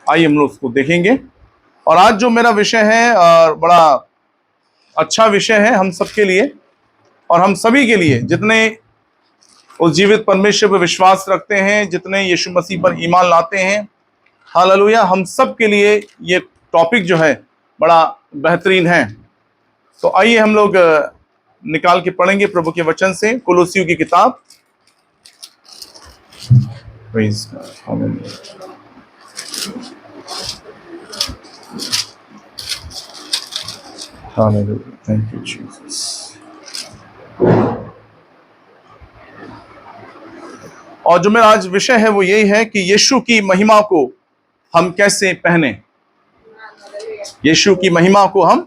आइए हम लोग उसको देखेंगे। और आज जो मेरा विषय है बड़ा अच्छा विषय है हम सबके लिए और हम सभी के लिए, जितने उस जीवित परमेश्वर पर विश्वास रखते हैं, जितने यीशु मसीह पर ईमान लाते हैं। हालेलुया। हम सब के लिए ये टॉपिक जो है बड़ा बेहतरीन है। तो आइए हम लोग निकाल के पढ़ेंगे प्रभु के वचन से कुलुस्सियों की किताब। Thank you Jesus. और जो मेरा आज विषय है वो यही है कि यीशु की महिमा को हम कैसे पहने। यीशु की महिमा को हम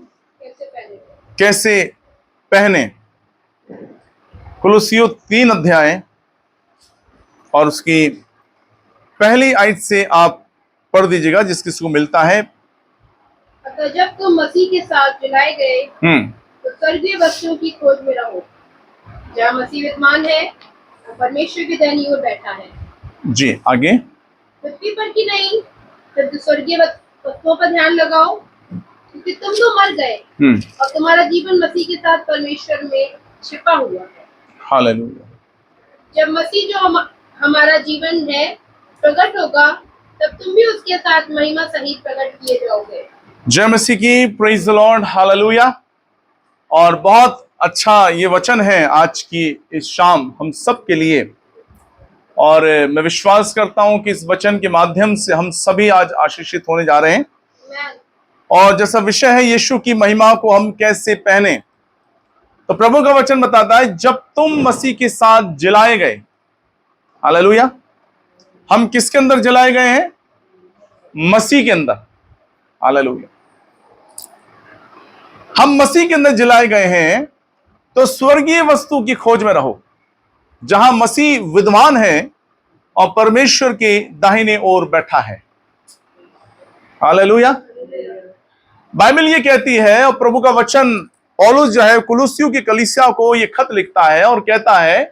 कैसे पहने। कुलुस्सियों 3 अध्याय और उसकी पहली आयत से आप पढ़ दीजिएगा जिस किसी को मिलता है। अतः जब तुम मसीह के साथ जुलाए गए तो स्वर्गीय वस्तुओं की खोज में रहो, जहाँ मसीह विद्यमान है और परमेश्वर की दाहिनी ओर बैठा है। जी आगे। पृथ्वी पर की नहीं, तब स्वर्गीय वस्तुओं पर ध्यान लगाओ, क्योंकि तुम तो मर गए और तुम्हारा जीवन मसीह के साथ परमेश्वर में छिपा हुआ है। हालेलुया। जब मसीह जो हमारा जीवन है प्रकट होगा, तब तुम भी उसके साथ महिमा सहित प्रकट किए जाओगे। जय मसीह की। Praise the Lord. हालेलुया। और बहुत अच्छा ये वचन है आज की इस शाम हम सब के लिए। और मैं विश्वास करता हूं कि इस वचन के माध्यम से हम सभी आज आशीषित होने जा रहे हैं। और जैसा विषय है यीशु की महिमा को हम कैसे पहने, तो प्रभु का वचन बताता है जब तुम मसीह के साथ जलाए गए। हालेलुया। हम किसके अंदर जलाए गए हैं? मसीह के अंदर। हालेलुया। हम मसीह के अंदर जलाए गए हैं तो स्वर्गीय वस्तु की खोज में रहो, जहां मसीह विद्वान है और परमेश्वर के दाहिने ओर बैठा है। हालेलुया। बाइबल ये कहती है और प्रभु का वचन पौलुस जो है कुलुस्सियों की कलीसिया को ये खत लिखता है और कहता है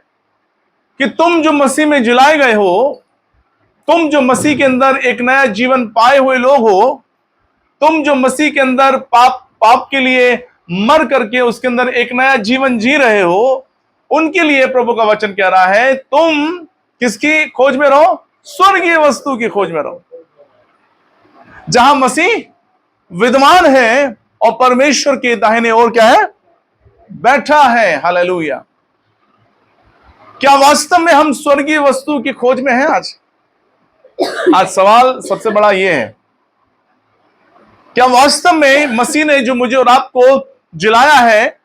कि तुम जो मसीह में जलाए गए हो, तुम जो मसीह के अंदर एक नया जीवन पाए हुए लोग हो, तुम जो मसीह के अंदर पाप के लिए मर करके उसके अंदर एक नया जीवन जी रहे हो, उनके लिए प्रभु का वचन कह रहा है तुम किसकी खोज में रहो? स्वर्गीय वस्तु की खोज में रहो, जहां मसीह विद्वान है और परमेश्वर के दाहिने ओर क्या है? बैठा है। हालेलुया। क्या वास्तव में हम स्वर्गीय वस्तु की खोज में हैं आज? आज सवाल सबसे बड़ा यह है, क्या वास्तव में मसीह ने जो मुझे और आपको जिलाया है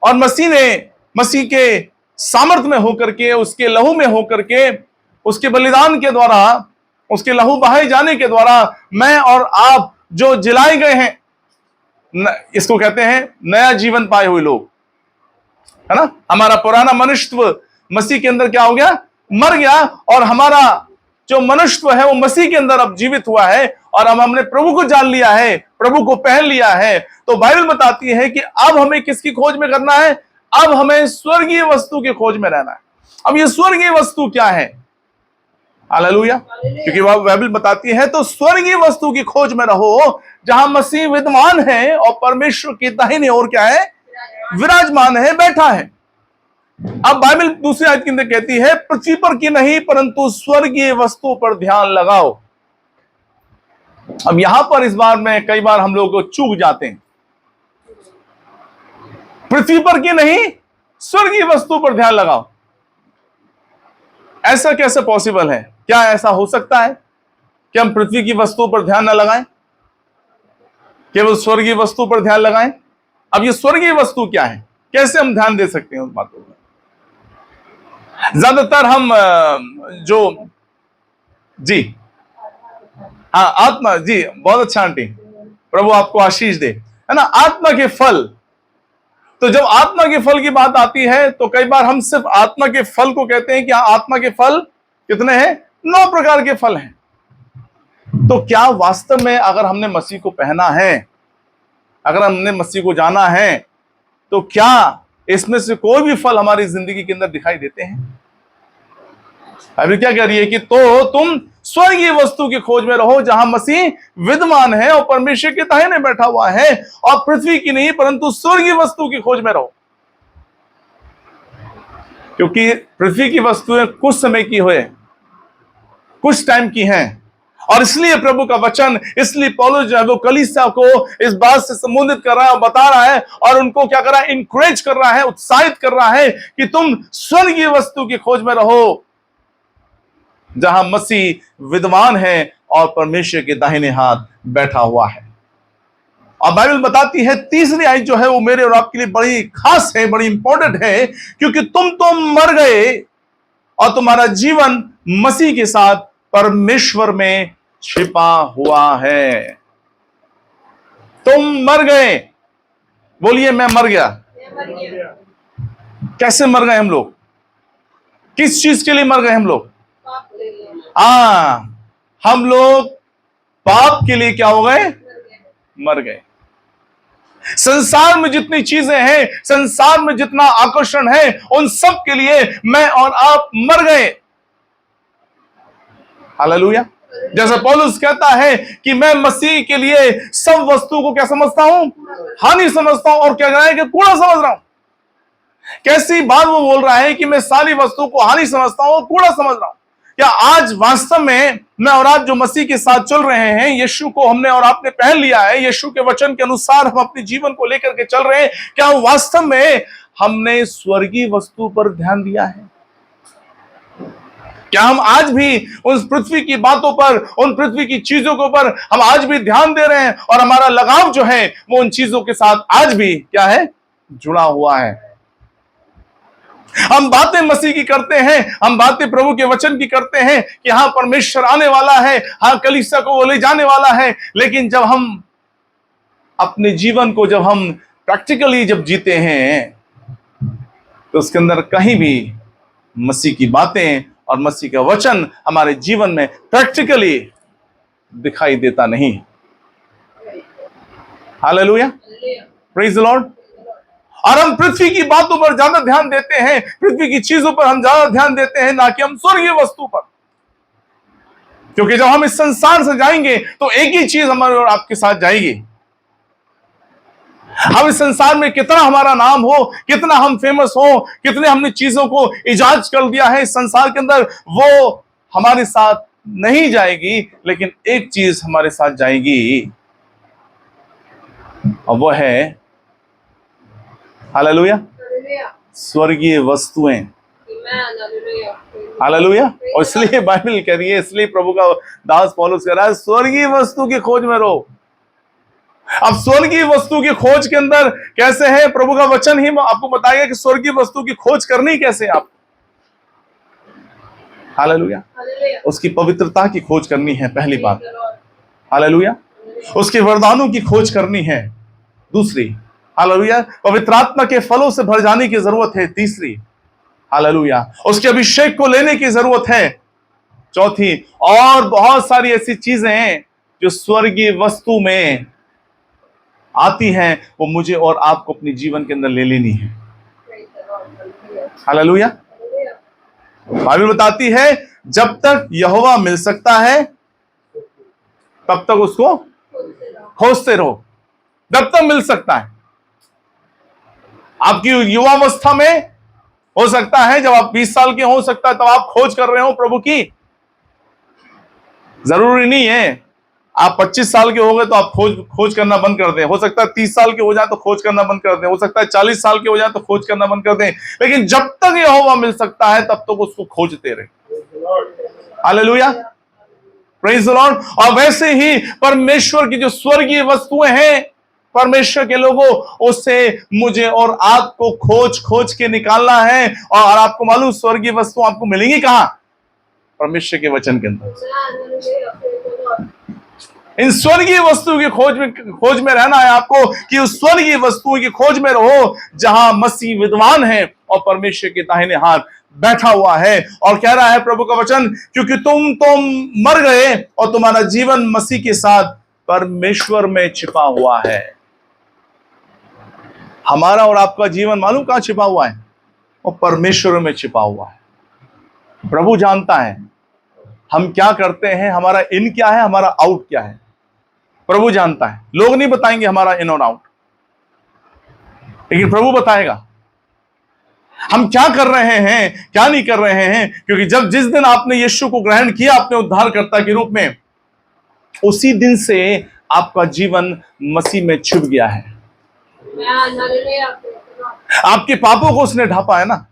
और मसीह के सामर्थ्य में होकर के, उसके लहू में होकर के, उसके बलिदान के द्वारा, उसके लहू बहाए जाने के द्वारा मैं और आप जो जिलाए गए हैं, इसको कहते हैं नया जीवन पाए हुए लोग, है ना। हमारा पुराना मनुष्यत्व मसीह के अंदर क्या हो गया? मर गया। और हमारा जो मनुष्यत्व है वो मसीह के अंदर अब जीवित हुआ है और अब हमने प्रभु को जान लिया है, प्रभु को पहन लिया है। तो बाइबल बताती है कि अब हमें किसकी खोज में करना है? अब हमें स्वर्गीय वस्तु की खोज में रहना है। अब ये स्वर्गीय वस्तु क्या है? हालेलुया। क्योंकि वह बाइबल बताती है तो स्वर्गीय वस्तु की खोज में रहो, जहां मसीह विद्वान है और परमेश्वर की दाहिनी ओर क्या है? विराजमान है, बैठा है। अब बाइबल दूसरी आयत के अंदर कहती है पृथ्वी पर की नहीं परंतु स्वर्गीय वस्तु पर ध्यान लगाओ। अब यहां पर इस बार में कई बार हम लोग चूक जाते हैं। पृथ्वी पर की नहीं, स्वर्गीय वस्तु पर ध्यान लगाओ। ऐसा कैसे पॉसिबल है? क्या ऐसा हो सकता है कि हम पृथ्वी की वस्तु पर ध्यान न लगाएं, केवल स्वर्गीय वस्तु पर ध्यान लगाएं? अब ये स्वर्गीय वस्तु क्या है? कैसे हम ध्यान दे सकते हैं उस बातों पर? ज्यादातर हम जो जी हाँ आत्मा, जी बहुत अच्छा आंटी, प्रभु आपको आशीष दे, है ना। आत्मा के फल, तो जब आत्मा के फल की बात आती है तो कई बार हम सिर्फ आत्मा के फल को कहते हैं कि आत्मा के फल कितने हैं? 9 प्रकार के फल हैं। तो क्या वास्तव में अगर हमने मसीह को पहना है, अगर हमने मसीह को जाना है, तो क्या इसमें से कोई भी फल हमारी जिंदगी के अंदर दिखाई देते हैं? अभी क्या कह रही है कि तो तुम स्वर्गीय वस्तु की खोज में रहो जहां मसीह विद्यमान है और परमेश्वर के दाहिने बैठा हुआ है, और पृथ्वी की नहीं परंतु स्वर्गीय वस्तु की खोज में रहो। क्योंकि पृथ्वी की वस्तुएं कुछ समय की हुए, कुछ टाइम की हैं, और इसलिए प्रभु का वचन, इसलिए पौलुस जो है वो कलीसिया को इस बात से संबोधित कर रहा है, बता रहा है, और उनको क्या कर रहा है, इंकरेज कर रहा है, उत्साहित कर रहा है कि तुम स्वर्गीय वस्तु की खोज में रहो जहां मसीह विद्वान है और परमेश्वर के दाहिने हाथ बैठा हुआ है। और बाइबल बताती है तीसरी आयत जो है वो मेरे और आपके लिए बड़ी खास है, बड़ी इंपॉर्टेंट है, क्योंकि तुम तो मर गए और तुम्हारा जीवन मसीह के साथ परमेश्वर में छिपा हुआ है। तुम मर गए, बोलिए मैं मर गया। कैसे मर गए हम लोग? किस चीज के लिए मर गए हम लोग? हम लोग पाप के लिए क्या हो गए? मर गए। संसार में जितनी चीजें हैं, संसार में जितना आकर्षण है, उन सब के लिए मैं और आप मर गए। हालेलुया। जैसे पौलुस कहता है कि मैं मसीह के लिए सब वस्तु को क्या समझता हूं? हानि समझता हूं, और क्या कह रहा है कि कूड़ा समझ रहा हूं। कैसी बात वो बोल रहा है कि मैं सारी वस्तु को हानि समझता हूं और कूड़ा समझ रहा हूं। क्या आज वास्तव में मैं और आप जो मसीह के साथ चल रहे हैं, यीशु को हमने और आपने पहन लिया है, यीशु के वचन के अनुसार हम अपने जीवन को लेकर के चल रहे हैं, क्या वास्तव में हमने स्वर्गीय वस्तु पर ध्यान दिया है? क्या हम आज भी उस पृथ्वी की बातों पर, उन पृथ्वी की चीजों के ऊपर हम आज भी ध्यान दे रहे हैं, और हमारा लगाव जो है वो उन चीजों के साथ आज भी क्या है? जुड़ा हुआ है। हम बातें मसीह की करते हैं, हम बातें प्रभु के वचन की करते हैं कि हाँ परमेश्वर आने वाला है, हाँ कलीसिया को वो ले जाने वाला है, लेकिन जब हम अपने जीवन को जब हम प्रैक्टिकली जब जीते हैं तो उसके अंदर कहीं भी मसीह की बातें और मसीह का वचन हमारे जीवन में प्रैक्टिकली दिखाई देता नहीं। Hallelujah, praise the Lord. और हम पृथ्वी की बातों पर ज्यादा ध्यान देते हैं, पृथ्वी की चीजों पर हम ज्यादा ध्यान देते हैं, ना कि हम स्वर्गीय वस्तु पर। क्योंकि जब हम इस संसार से जाएंगे तो एक ही चीज हमारे और आपके साथ जाएगी। हम इस संसार में कितना हमारा नाम हो, कितना हम फेमस हो, कितने हमने चीजों को इजाज कर दिया है इस संसार के अंदर, वो हमारे साथ नहीं जाएगी, लेकिन एक चीज हमारे साथ जाएगी, और वो है हालेलुया, स्वर्गीय वस्तुएं। हालेलुया। और इसलिए बाइबल कह रही है, इसलिए प्रभु का दास पौलुस कह रहा है स्वर्गीय वस्तु की खोज में रहो। अब स्वर्गीय वस्तु की खोज के अंदर कैसे है? प्रभु का वचन ही आपको बताएगा कि स्वर्गीय वस्तु की खोज करनी कैसे आप। हालेलुया। उसकी पवित्रता की खोज करनी है, पहली बात। हालेलुया। उसके वरदानों की खोज करनी है, दूसरी। हालेलुया। पवित्र आत्मा के फलों से भर जाने की जरूरत है, तीसरी। हालेलुया। उसके अभिषेक को लेने की जरूरत है, चौथी। और बहुत सारी ऐसी चीजें हैं जो स्वर्गीय वस्तु में आती हैं, वो मुझे और आपको अपने जीवन के अंदर ले लेनी है। हालेलुया। बाइबल बताती है जब तक यहोवा मिल सकता है तब तक उसको खोजते रहो, जब तक मिल सकता है। आपकी युवावस्था में हो सकता है, जब आप 20 साल के हो सकता है तब आप खोज कर रहे हो प्रभु की। जरूरी नहीं है आप 25 साल के हो गए तो आप खोज करना बंद कर दें। हो सकता है 30 साल के हो जाए तो खोज करना बंद कर दें। हो सकता है 40 साल के हो जाए तो खोज करना बंद कर दें। लेकिन जब तक यहोवा मिल सकता है तब तक उसको खोजते रहे। Hallelujah, praise the Lord. और वैसे ही परमेश्वर की जो स्वर्गीय वस्तुएं हैं, परमेश्वर के लोगों, उससे मुझे और आपको खोज के निकालना है। और आपको मालूम स्वर्गीय वस्तु आपको मिलेंगी कहां? परमेश्वर के वचन के अंदर। इन स्वर्गीय वस्तु की खोज में रहना है आपको, कि उस स्वर्गीय वस्तुओं की खोज में रहो जहां मसीह विद्वान है और परमेश्वर के दाहिने हाथ बैठा हुआ है। और कह रहा है प्रभु का वचन, क्योंकि तुम मर गए और तुम्हारा जीवन मसीह के साथ परमेश्वर में छिपा हुआ है। हमारा और आपका जीवन मालूम कहां छिपा हुआ है? और परमेश्वर में छिपा हुआ है। प्रभु जानता है हम क्या करते हैं, हमारा इन क्या है, हमारा आउट क्या है। प्रभु जानता है, लोग नहीं बताएंगे हमारा इन और आउट, लेकिन प्रभु बताएगा हम क्या कर रहे हैं, क्या नहीं कर रहे हैं। क्योंकि जिस दिन आपने यीशु को ग्रहण किया अपने उद्धारकर्ता के रूप में, उसी दिन से आपका जीवन मसीह में छुप गया है। आपके पापों को उसने ढापा है ना,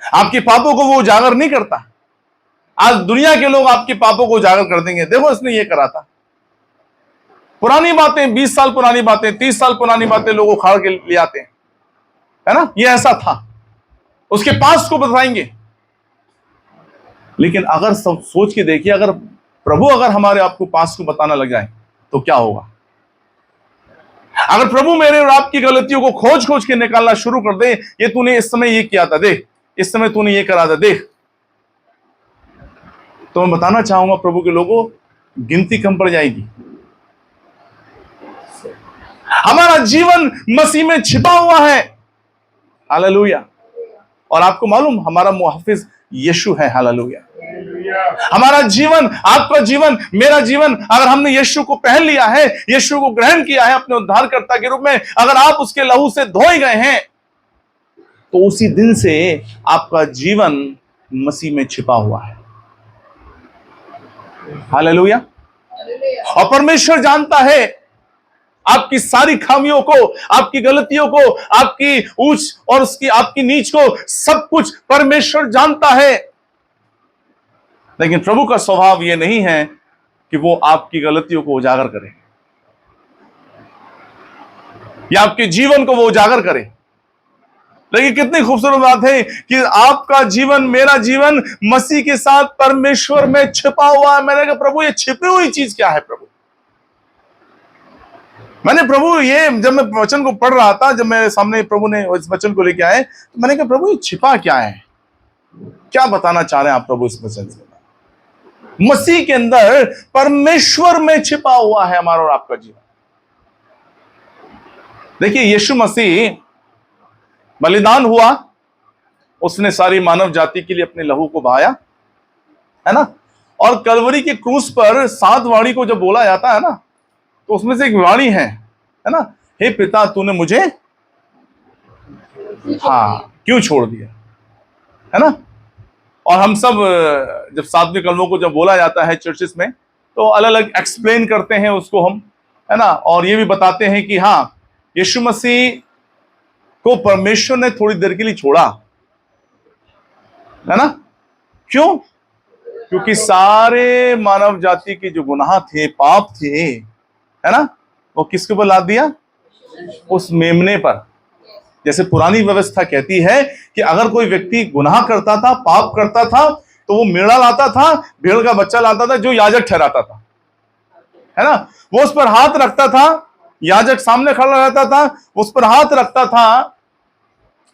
आपके पापों को वो उजागर नहीं करता। आज दुनिया के लोग आपके पापों को उजागर कर देंगे, देखो इसने ये करा था। पुरानी बातें, 20 साल पुरानी बातें, 30 साल पुरानी बातें लोगों खाड़ के ले आते हैं, है ना, ये ऐसा था, उसके पास को बताएंगे। लेकिन अगर सब सोच के देखिए, अगर प्रभु अगर हमारे आपको पास को बताना लग जाए तो क्या होगा। अगर प्रभु मेरे और आपकी गलतियों को खोज खोज के निकालना शुरू कर दे, ये तूने इस समय ये किया था, देख इस समय तूने ये करा था, देख, तो मैं बताना चाहूंगा प्रभु के लोगों, गिनती कम पड़ जाएगी। हमारा जीवन मसीह में छिपा हुआ है। हालेलुया। और आपको मालूम हमारा मुहाफिज यीशु है। हालेलुया। हमारा जीवन, आपका जीवन, मेरा जीवन, अगर हमने यीशु को पहन लिया है, यीशु को ग्रहण किया है अपने उद्धारकर्ता के रूप में, अगर आप उसके लहू से धोए गए हैं, तो उसी दिन से आपका जीवन मसीह में छिपा हुआ है। हालेलुया। और परमेश्वर जानता है आपकी सारी खामियों को, आपकी गलतियों को, आपकी ऊंच और उसकी आपकी नीच को, सब कुछ परमेश्वर जानता है। लेकिन प्रभु का स्वभाव यह नहीं है कि वो आपकी गलतियों को उजागर करे या आपके जीवन को वो उजागर करे। लेकिन कितनी खूबसूरत बात है कि आपका जीवन, मेरा जीवन मसीह के साथ परमेश्वर में छिपा हुआ है। मैंने कहा प्रभु ये छिपी हुई चीज क्या है प्रभु। मैंने प्रभु ये, जब मैं वचन को पढ़ रहा था, जब मेरे सामने प्रभु ने इस वचन को लेके आए, तो मैंने कहा प्रभु ये छिपा क्या है, क्या बताना चाह रहे हैं आप प्रभु इस वचन से। मसीह के अंदर परमेश्वर में छिपा हुआ है हमारा और आपका जीवन। देखिए यीशु मसीह बलिदान हुआ, उसने सारी मानव जाति के लिए अपने लहू को बहाया, है ना। और कलवरी के क्रूस पर 7 वाणी को जब बोला जाता है ना, तो उसमें से एक वाणी है ना, हे पिता तूने मुझे क्यों छोड़ दिया, है ना। और हम सब जब 7वें कलमों को जब बोला जाता है चर्चेस में, तो अलग अलग एक्सप्लेन करते हैं उसको हम, है ना। और ये भी बताते हैं कि हाँ, यीशु मसीह को परमेश्वर ने थोड़ी देर के लिए छोड़ा, है ना। क्यों? क्योंकि सारे मानव जाति के जो गुनाह थे, पाप थे, है ना, वो किसके ऊपर लाद दिया? उस मेमने पर। जैसे पुरानी व्यवस्था कहती है कि अगर कोई व्यक्ति गुनाह करता था, पाप करता था, तो वो मेढ़ा लाता था, भेड़ का बच्चा लाता था, जो याजक ठहराता था, है ना। वो उस पर हाथ रखता था, याजक सामने खड़ा रहता था, उस पर हाथ रखता था,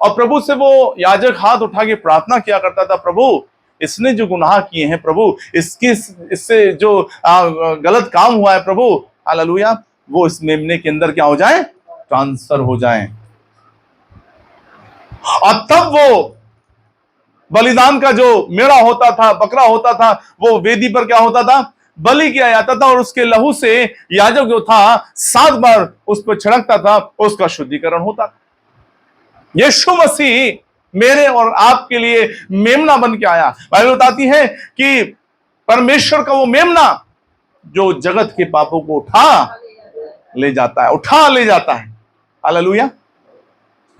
और प्रभु से वो याजक हाथ उठा के प्रार्थना किया करता था, प्रभु इसने जो गुनाह किए हैं प्रभु, इससे जो गलत काम हुआ है प्रभु, हालेलुया, वो इस मेमने के अंदर क्या हो जाए? ट्रांसफर हो जाए। और तब वो बलिदान का जो मेढ़ा होता था, बकरा होता था, वो वेदी पर क्या होता था? बलि किया जाता था, और उसके लहू से याजक जो था 7 बार उस पर छिड़कता था, उसका शुद्धिकरण होता था। यीशु मसीह मेरे और आपके लिए मेमना बन के आया। बाइबल बताती है कि परमेश्वर का वो मेमना जो जगत के पापों को उठा ले जाता है, हालेलुया।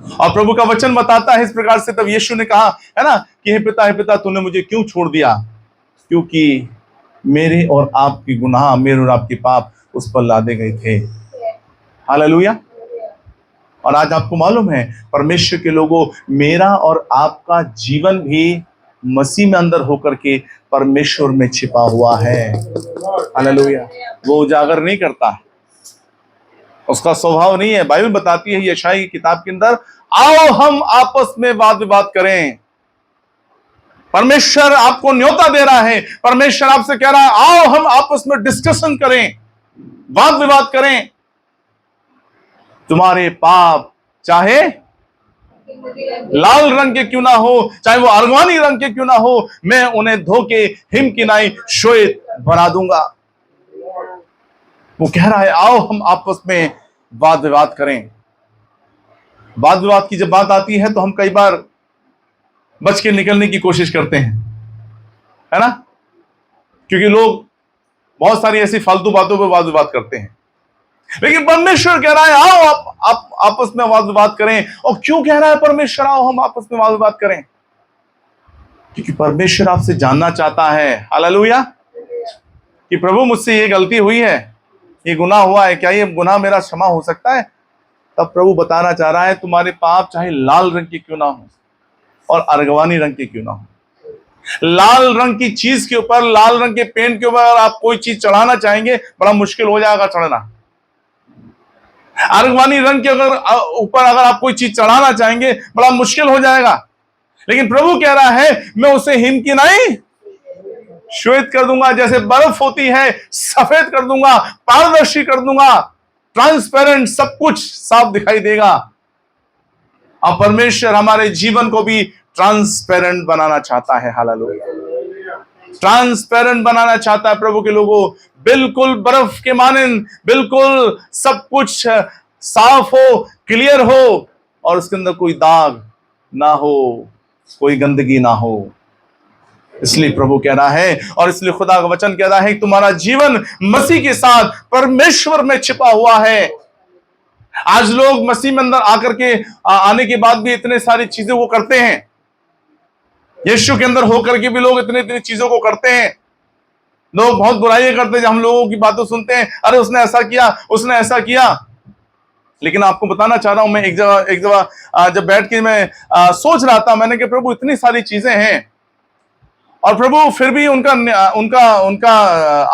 और प्रभु का वचन बताता है इस प्रकार से, तब यीशु ने कहा, है ना, कि हे पिता तूने मुझे क्यों छोड़ दिया? क्योंकि मेरे और आपके गुनाह, मेरे और आपके पाप उस पर लादे गए थे। हालेलुया। और आज आपको मालूम है, परमेश्वर के लोगों, मेरा और आपका जीवन भी मसीह में अंदर होकर के परमेश्वर में छिपा हुआ है। हालेलुया। वो उजागर नहीं करता है, उसका स्वभाव नहीं है। बाइबल बताती है यशायाह की किताब के अंदर, आओ हम आपस में वाद विवाद करें। परमेश्वर आपको न्योता दे रहा है, परमेश्वर आपसे कह रहा है, आओ हम आपस में डिस्कशन करें, वाद विवाद करें। तुम्हारे पाप चाहे लाल रंग के क्यों ना हो, चाहे वो अरगवानी रंग के क्यों ना हो, मैं उन्हें धो के हिमकिनाई श्वेत बना दूंगा। वो कह रहा है आओ हम आपस में वाद विवाद करें। वाद विवाद की जब बात आती है तो हम कई बार बच के निकलने की कोशिश करते हैं, है ना, क्योंकि लोग बहुत सारी ऐसी फालतू बातों पर वाद विवाद करते हैं। लेकिन परमेश्वर कह रहा है आओ आप आपस में वाद विवाद करें। और क्यों कह रहा है परमेश्वर आओ हम आपस में वाद विवाद करें? क्योंकि परमेश्वर आपसे जानना चाहता है, हालेलुया, कि प्रभु मुझसे ये गलती हुई है, ये गुनाह हुआ है, क्या ये गुनाह मेरा क्षमा हो सकता है? तब प्रभु बताना चाह रहा है तुम्हारे पाप चाहे लाल रंग के क्यों ना हो और अरगवानी रंग के क्यों ना हो, लाल रंग की चीज के ऊपर, लाल रंग के पेंट के ऊपर अगर आप कोई चीज चढ़ाना चाहेंगे बड़ा मुश्किल हो जाएगा चढ़ना। अरगवानी रंग के ऊपर अगर आप कोई चीज चढ़ाना चाहेंगे बड़ा मुश्किल हो जाएगा। लेकिन प्रभु कह रहा है मैं उसे हिमकिनाई श्वेत कर दूंगा, जैसे बर्फ होती है सफेद कर दूंगा, पारदर्शी कर दूंगा, ट्रांसपेरेंट, सब कुछ साफ दिखाई देगा। और परमेश्वर हमारे जीवन को भी ट्रांसपेरेंट बनाना चाहता है, हालेलुया, ट्रांसपेरेंट बनाना चाहता है प्रभु के लोगों, बिल्कुल बर्फ के मानन, बिल्कुल सब कुछ साफ हो, क्लियर हो, और उसके अंदर कोई दाग ना हो, कोई गंदगी ना हो। इसलिए प्रभु कह रहा है, और इसलिए खुदा का वचन कह रहा है कि तुम्हारा जीवन मसीह के साथ परमेश्वर में छिपा हुआ है। आज लोग मसीह में अंदर आकर के आने के बाद भी इतने सारी चीजें वो करते हैं, यीशु के अंदर होकर के भी लोग इतनी इतनी चीजों को करते हैं। लोग बहुत बुराइयां करते हैं, जब हम लोगों की बातें सुनते हैं, अरे उसने ऐसा किया, उसने ऐसा किया। लेकिन आपको बताना चाह रहा हूं, मैं एक जगह जब बैठ के मैं सोच रहा था, मैंने कहा प्रभु इतनी सारी चीजें हैं और प्रभु फिर भी उनका उनका उनका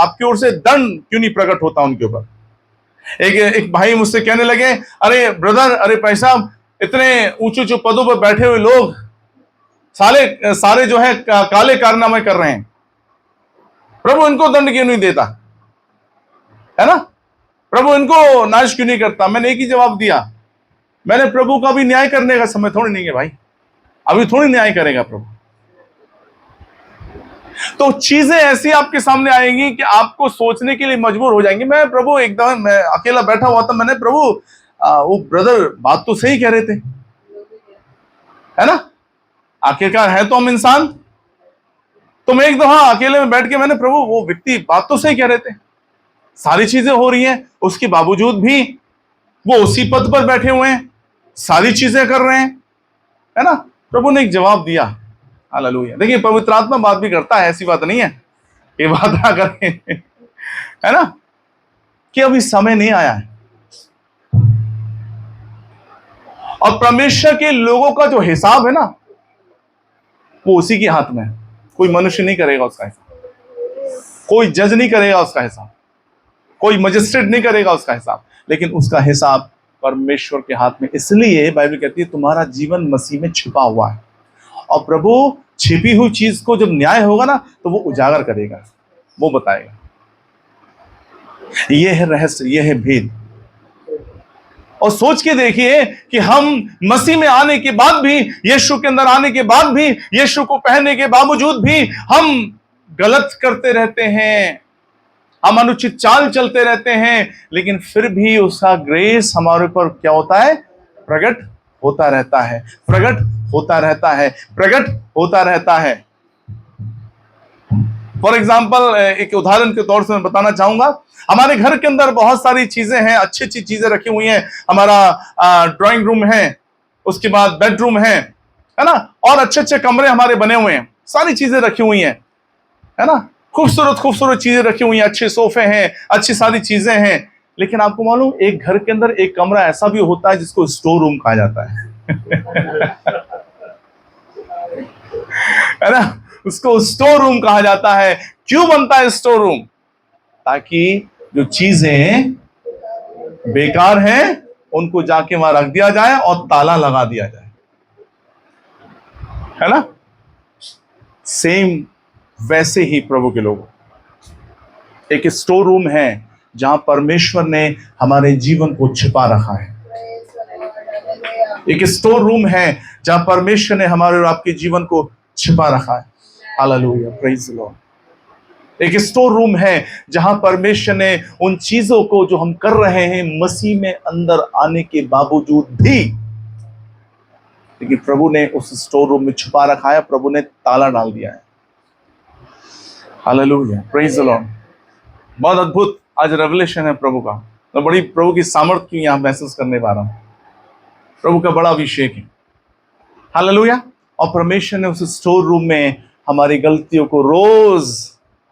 आपकी ओर से दंड क्यों नहीं प्रकट होता उनके ऊपर। एक भाई मुझसे कहने लगे, अरे ब्रदर, अरे भाई साहब, इतने ऊंचे ऊंचे पदों पर बैठे हुए लोग सारे जो है काले कारनामे कर रहे हैं, प्रभु इनको दंड क्यों नहीं देता, है ना, प्रभु इनको नाश क्यों नहीं करता। मैंने एक ही जवाब दिया, मैंने प्रभु का भी न्याय करने का समय थोड़ी नहीं है भाई, अभी थोड़ी न्याय करेगा प्रभु। तो चीजें ऐसी आपके सामने आएंगी कि आपको सोचने के लिए मजबूर हो जाएंगे। मैं प्रभु एकदम मैं अकेला बैठा हुआ था, मैंने प्रभु वो ब्रदर बात तो सही कह रहे थे, है ना, आखिरकार है तो हम इंसान। तो मैं एक दफा अकेले में बैठ के मैंने प्रभु वो व्यक्ति बात तो सही कह रहे थे, सारी चीजें हो रही हैं, उसके बावजूद भी वो उसी पद पर बैठे हुए हैं, सारी चीजें कर रहे हैं, है ना। प्रभु ने एक जवाब दिया, हालेलुया। देखिए पवित्र आत्मा बात भी करता है, ऐसी बात नहीं है कि बात ना करें, है ना, कि अभी समय नहीं आया है। और परमेश्वर के लोगों का जो हिसाब है ना, वो उसी के हाथ में है। कोई मनुष्य नहीं करेगा उसका हिसाब, कोई जज नहीं करेगा उसका हिसाब, कोई मजिस्ट्रेट नहीं करेगा उसका हिसाब, लेकिन उसका हिसाब परमेश्वर के हाथ में। इसलिए बाइबल कहती है तुम्हारा जीवन मसीह में छिपा हुआ है, और प्रभु छिपी हुई चीज को जब न्याय होगा ना तो वो उजागर करेगा, वो बताएगा। ये है रहस्य, ये है भेद। और सोच के देखिए कि हम मसीह में आने के बाद भी, यीशु के अंदर आने के बाद भी, यीशु को पहनने के बावजूद भी हम गलत करते रहते हैं, हम अनुचित चाल चलते रहते हैं, लेकिन फिर भी उसका ग्रेस हमारे ऊपर क्या होता है, प्रकट होता रहता है, प्रकट होता रहता है, प्रकट होता रहता है। फॉर एग्जाम्पल, एक उदाहरण के तौर से मैं बताना चाहूंगा, हमारे घर के अंदर बहुत सारी चीजें हैं, अच्छी अच्छी चीजें रखी हुई हैं। हमारा ड्राइंग रूम है, उसके बाद बेडरूम है ना, और अच्छे अच्छे कमरे हमारे बने हुए हैं, सारी चीजें रखी हुई हैं, है ना, खूबसूरत खूबसूरत चीजें रखी हुई हैं, अच्छे सोफे हैं, अच्छी सारी चीजें हैं। लेकिन आपको मालूम, एक घर के अंदर एक कमरा ऐसा भी होता है जिसको स्टोर रूम कहा जाता है है ना, उसको स्टोर रूम कहा जाता है। क्यों बनता है स्टोर रूम? ताकि जो चीजें बेकार हैं उनको जाके वहां रख दिया जाए और ताला लगा दिया जाए, है ना। सेम वैसे ही प्रभु के लोगों, एक स्टोर रूम है जहां परमेश्वर ने हमारे जीवन को छिपा रखा है। एक स्टोर रूम है जहां परमेश्वर ने हमारे और आपके जीवन को छिपा रखा है। Hallelujah, praise the Lord. एक स्टोर रूम है जहां परमेश्वर ने उन चीजों को जो हम कर रहे हैं मसीह में अंदर आने के बावजूद भी, लेकिन प्रभु ने उस स्टोर रूम में छुपा रखा है, प्रभु ने ताला डाल दिया है। Hallelujah, praise the Lord. बहुत अद्भुत आज रेवलेशन है प्रभु का। मैं बड़ी प्रभु की सामर्थ्य की यहां महसूस करने पा रहा हूं। प्रभु का बड़ा अभिषेक है। हालेलुया। और परमेश्वर ने उस स्टोर रूम में हमारी गलतियों को रोज,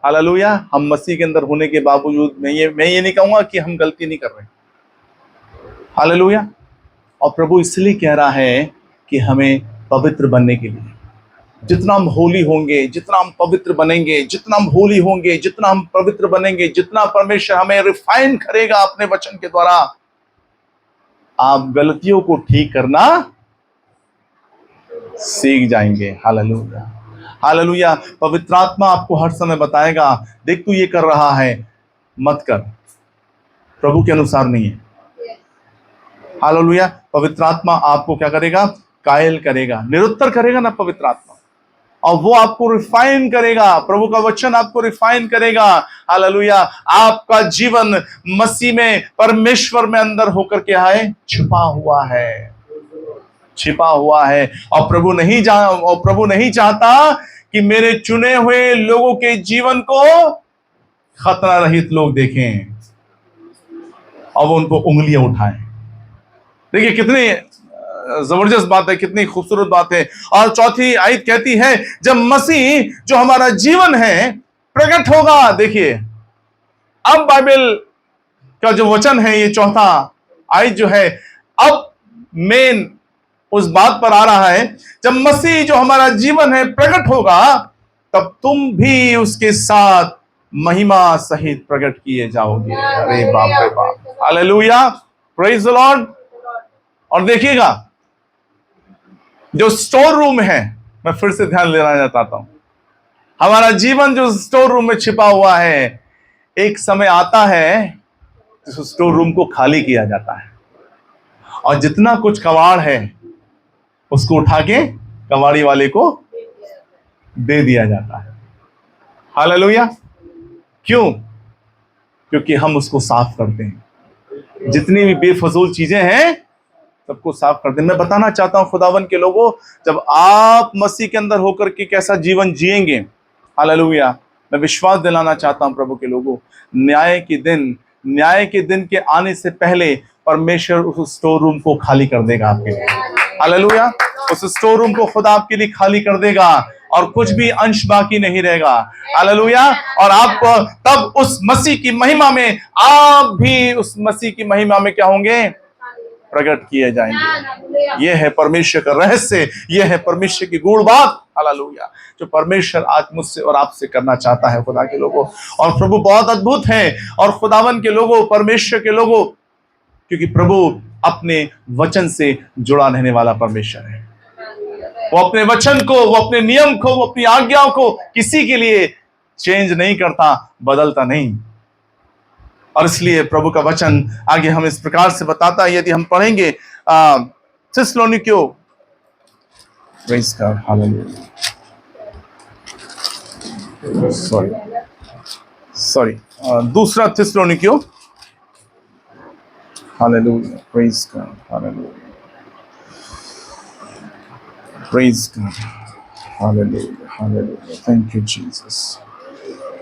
हालेलुया, हम मसीह के अंदर होने के बावजूद, मैं ये नहीं कहूंगा कि हम गलती नहीं कर रहे, हालेलुया। और प्रभु इसलिए कह रहा है कि हमें पवित्र बनने के लिए, जितना हम होली होंगे, जितना हम पवित्र बनेंगे, जितना हम होली होंगे, जितना हम पवित्र बनेंगे, जितना परमेश्वर हमें रिफाइन करेगा अपने वचन के द्वारा, आप गलतियों को ठीक करना सीख जाएंगे। Hallelujah, hallelujah. पवित्र आत्मा आपको हर समय बताएगा, देख तू ये कर रहा है, मत कर, प्रभु के अनुसार नहीं है। हालेलुया। पवित्र आत्मा आपको क्या करेगा? कायल करेगा, निरुत्तर करेगा ना पवित्र आत्मा, और वो आपको रिफाइन करेगा। प्रभु का वचन आपको रिफाइन करेगा। हालेलुया। आपका जीवन मसीह में, परमेश्वर में अंदर होकर के आए, छिपा हुआ है, छिपा हुआ है। और प्रभु नहीं चाहता कि मेरे चुने हुए लोगों के जीवन को खतरा रहित लोग देखें और वो उनको उंगलियां उठाएं। देखिए कितनी जबरदस्त बात है, कितनी खूबसूरत बात है। और चौथी आयत कहती है, जब मसीह जो हमारा जीवन है प्रकट होगा। देखिए अब बाइबल का जो वचन है, ये चौथा आयत जो है, अब मेन उस बात पर आ रहा है, जब मसीह जो हमारा जीवन है प्रकट होगा, तब तुम भी उसके साथ महिमा सहित प्रकट किए जाओगे। अरे बाप रे बाप, हालेलुया, प्रेज द लॉर्ड। और देखिएगा जो स्टोर रूम है, मैं फिर से ध्यान लेना चाहता हूं, हमारा जीवन जो स्टोर रूम में छिपा हुआ है, एक समय आता है जिस स्टोर रूम को खाली किया जाता है और जितना कुछ कबाड़ है उसको उठा के कबाड़ी वाले को दे दिया जाता है। हालेलुया। क्यों? क्योंकि हम उसको साफ करते हैं, जितनी भी बेफजूल चीजें हैं सबको साफ कर दे। मैं बताना चाहता हूं खुदावन के लोगों, जब आप मसीह के अंदर होकर के कैसा जीवन जिएंगे, हालेलुया, मैं विश्वास दिलाना चाहता हूं प्रभु के लोगों, न्याय के दिन के आने से पहले परमेश्वर उस स्टोर रूम को खाली कर देगा आपके लिए। हालेलुया। उस स्टोर रूम को खुदा आपके लिए खाली कर देगा और कुछ भी अंश बाकी नहीं रहेगा। हालेलुया। और आप तब उस मसीह की महिमा में, आप भी उस मसीह की महिमा में क्या होंगे? प्रकट किए जाएंगे। यह है परमेश्वर का रहस्य, यह है परमेश्वर की गूढ़ बात। हालेलुया, जो परमेश्वर आज मुझसे और आपसे करना चाहता है खुदा के लोगों। और प्रभु बहुत अद्भुत है, और खुदावन के लोगों, परमेश्वर के लोगों, क्योंकि प्रभु अपने वचन से जुड़ा रहने वाला परमेश्वर है। वो अपने वचन को, वो अपने नियम को, वो अपनी आज्ञाओं को किसी के लिए चेंज नहीं करता, बदलता नहीं। और इसलिए प्रभु का वचन आगे हम इस प्रकार से बताता है, यदि हम पढ़ेंगे थिस्सलुनीकियों, प्रेज़ गॉड, हालेलुया, सॉरी दूसरा थिस्सलुनीकियों, hallelujah, praise God, hallelujah, praise God, hallelujah, hallelujah, thank you Jesus,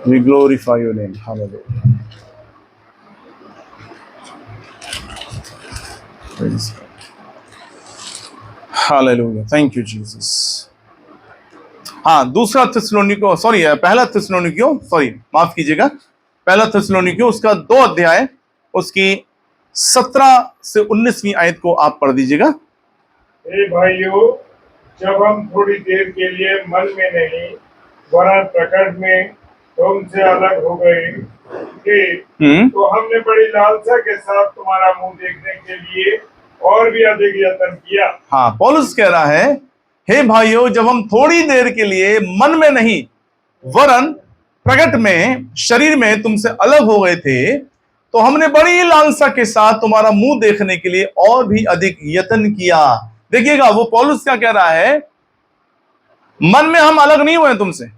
we glorify your name, hallelujah. Praise God. Hallelujah. Thank you, Jesus. हाँ, दूसरा थिस्सलुनीकियों, पहला थिस्सलुनीकियों, माफ कीजिएगा, पहला थिस्सलुनीकियों, उसका 2 अध्याय, उसकी 17 से 19वीं आयत को आप पढ़ दीजिएगा। हे भाइयों, जब हम थोड़ी देर के लिए मन में नहीं वरन प्रकट में तुमसे अलग हो गए थे, तो हमने बड़ी लालसा के साथ तुम्हारा मुंह देखने के लिए और भी अधिक यत्न किया। हाँ, पौलुस कह रहा है, हे भाइयों, जब हम थोड़ी देर के लिए मन में नहीं वरन प्रकट में, शरीर में तुमसे अलग हो गए थे, तो हमने बड़ी लालसा के साथ तुम्हारा मुंह देखने के लिए और भी अधिक यत्न किया। देखिएगा वो पौलुस क्या कह रहा है, मन में हम अलग नहीं हुए तुमसे,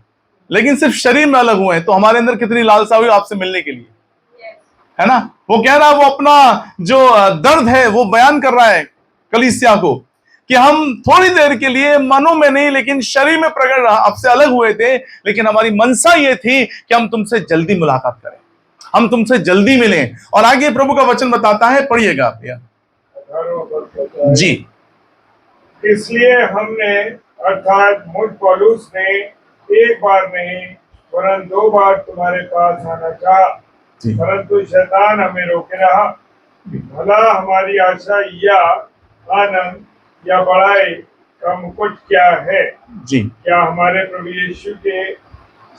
लेकिन सिर्फ शरीर में अलग हुए हैं। तो हमारे अंदर कितनी लालसा हुई आपसे मिलने के लिए, है ना। वो कह रहा है, वो अपना जो दर्द है वो बयान कर रहा है कलीसिया को, कि हम थोड़ी देर के लिए मनों में नहीं लेकिन शरीर में प्रकट आपसे अलग हुए थे, लेकिन हमारी मनसा ये थी कि हम तुमसे जल्दी मुलाकात करें, हम तुमसे जल्दी मिलें। और आगे प्रभु का वचन बताता है, पढ़िएगा आप भैया जी। इसलिए हमने अर्थात मुझ पौलुस ने एक बार नहीं वरन 2 बार तुम्हारे पास आना चाहा, परंतु शैतान हमें रोके रहा। भला हमारी आशा या आनंद या बड़ाई का मुकुट क्या है जी? क्या हमारे प्रभु यीशु के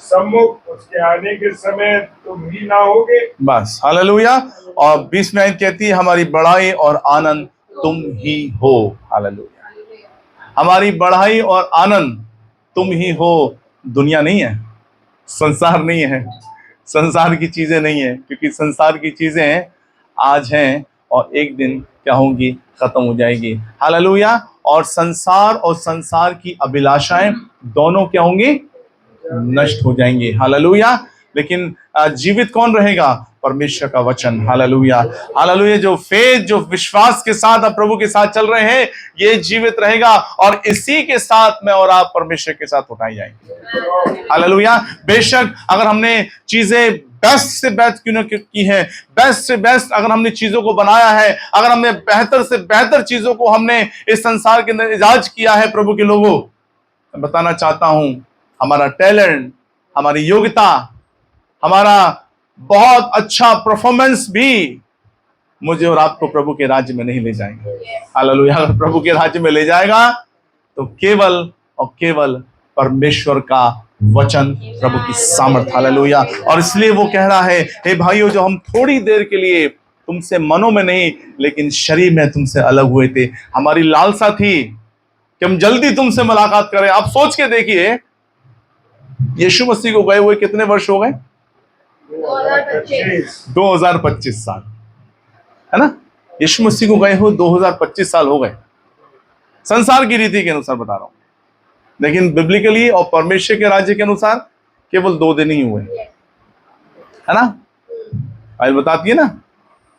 सम्मुख उसके आने के समय तुम ही ना होगे? बस, हालेलुया। और 20 में आयत कहती है, हमारी बढ़ाई और आनंद तुम ही हो। हालेलुया, हमारी बढ़ाई और आनंद तुम ही हो। दुनिया नहीं है, संसार नहीं है, संसार की चीजें नहीं है, क्योंकि संसार की चीजें आज हैं और एक दिन क्या होंगी, खत्म हो जाएगी। हालेलुया। और संसार की अभिलाषाएं दोनों क्या होंगी, नष्ट हो जाएंगे। हालेलुया। लेकिन जीवित कौन रहेगा, परमेश्वर का वचन। Hallelujah, hallelujah. जो फेथ, जो विश्वास के साथ आप प्रभु के साथ चल रहे हैं, ये जीवित रहेगा और इसी के साथ में और आप परमेश्वर के साथ उठाई जाएंगे। हालेलुया। बेशक अगर हमने चीजें बेस्ट से बेस्ट क्यों न की है, बेस्ट से बेस्ट अगर हमने चीजों को बनाया है, अगर हमने बेहतर से बेहतर चीजों को हमने इस संसार के अंदर इजाज किया है, प्रभु के लोगों, मैं बताना चाहता हूं, हमारा टैलेंट, हमारी योग्यता, हमारा बहुत अच्छा परफॉर्मेंस भी मुझे और आपको प्रभु के राज्य में नहीं ले जाएंगे। हालेलुया। अगर प्रभु के राज्य में ले जाएगा तो केवल और केवल परमेश्वर का वचन, प्रभु की सामर्थ। हालेलुया। और इसलिए वो कह रहा है, हे भाइयों, जो हम थोड़ी देर के लिए तुमसे मनों में नहीं लेकिन शरीर में तुमसे अलग हुए थे, हमारी लालसा थी कि हम जल्दी तुमसे मुलाकात करें। आप सोच के देखिए, यीशु मसीह को गए हुए कितने वर्ष हो गए? 2025 साल, है ना। यीशु मसीह को गए हुए 2025 साल हो गए, संसार की रीति के अनुसार बता रहा हूं, लेकिन बिब्लिकली और परमेश्वर के राज्य के अनुसार केवल 2 दिन ही हुए, है ना। बाइबल बताती है ना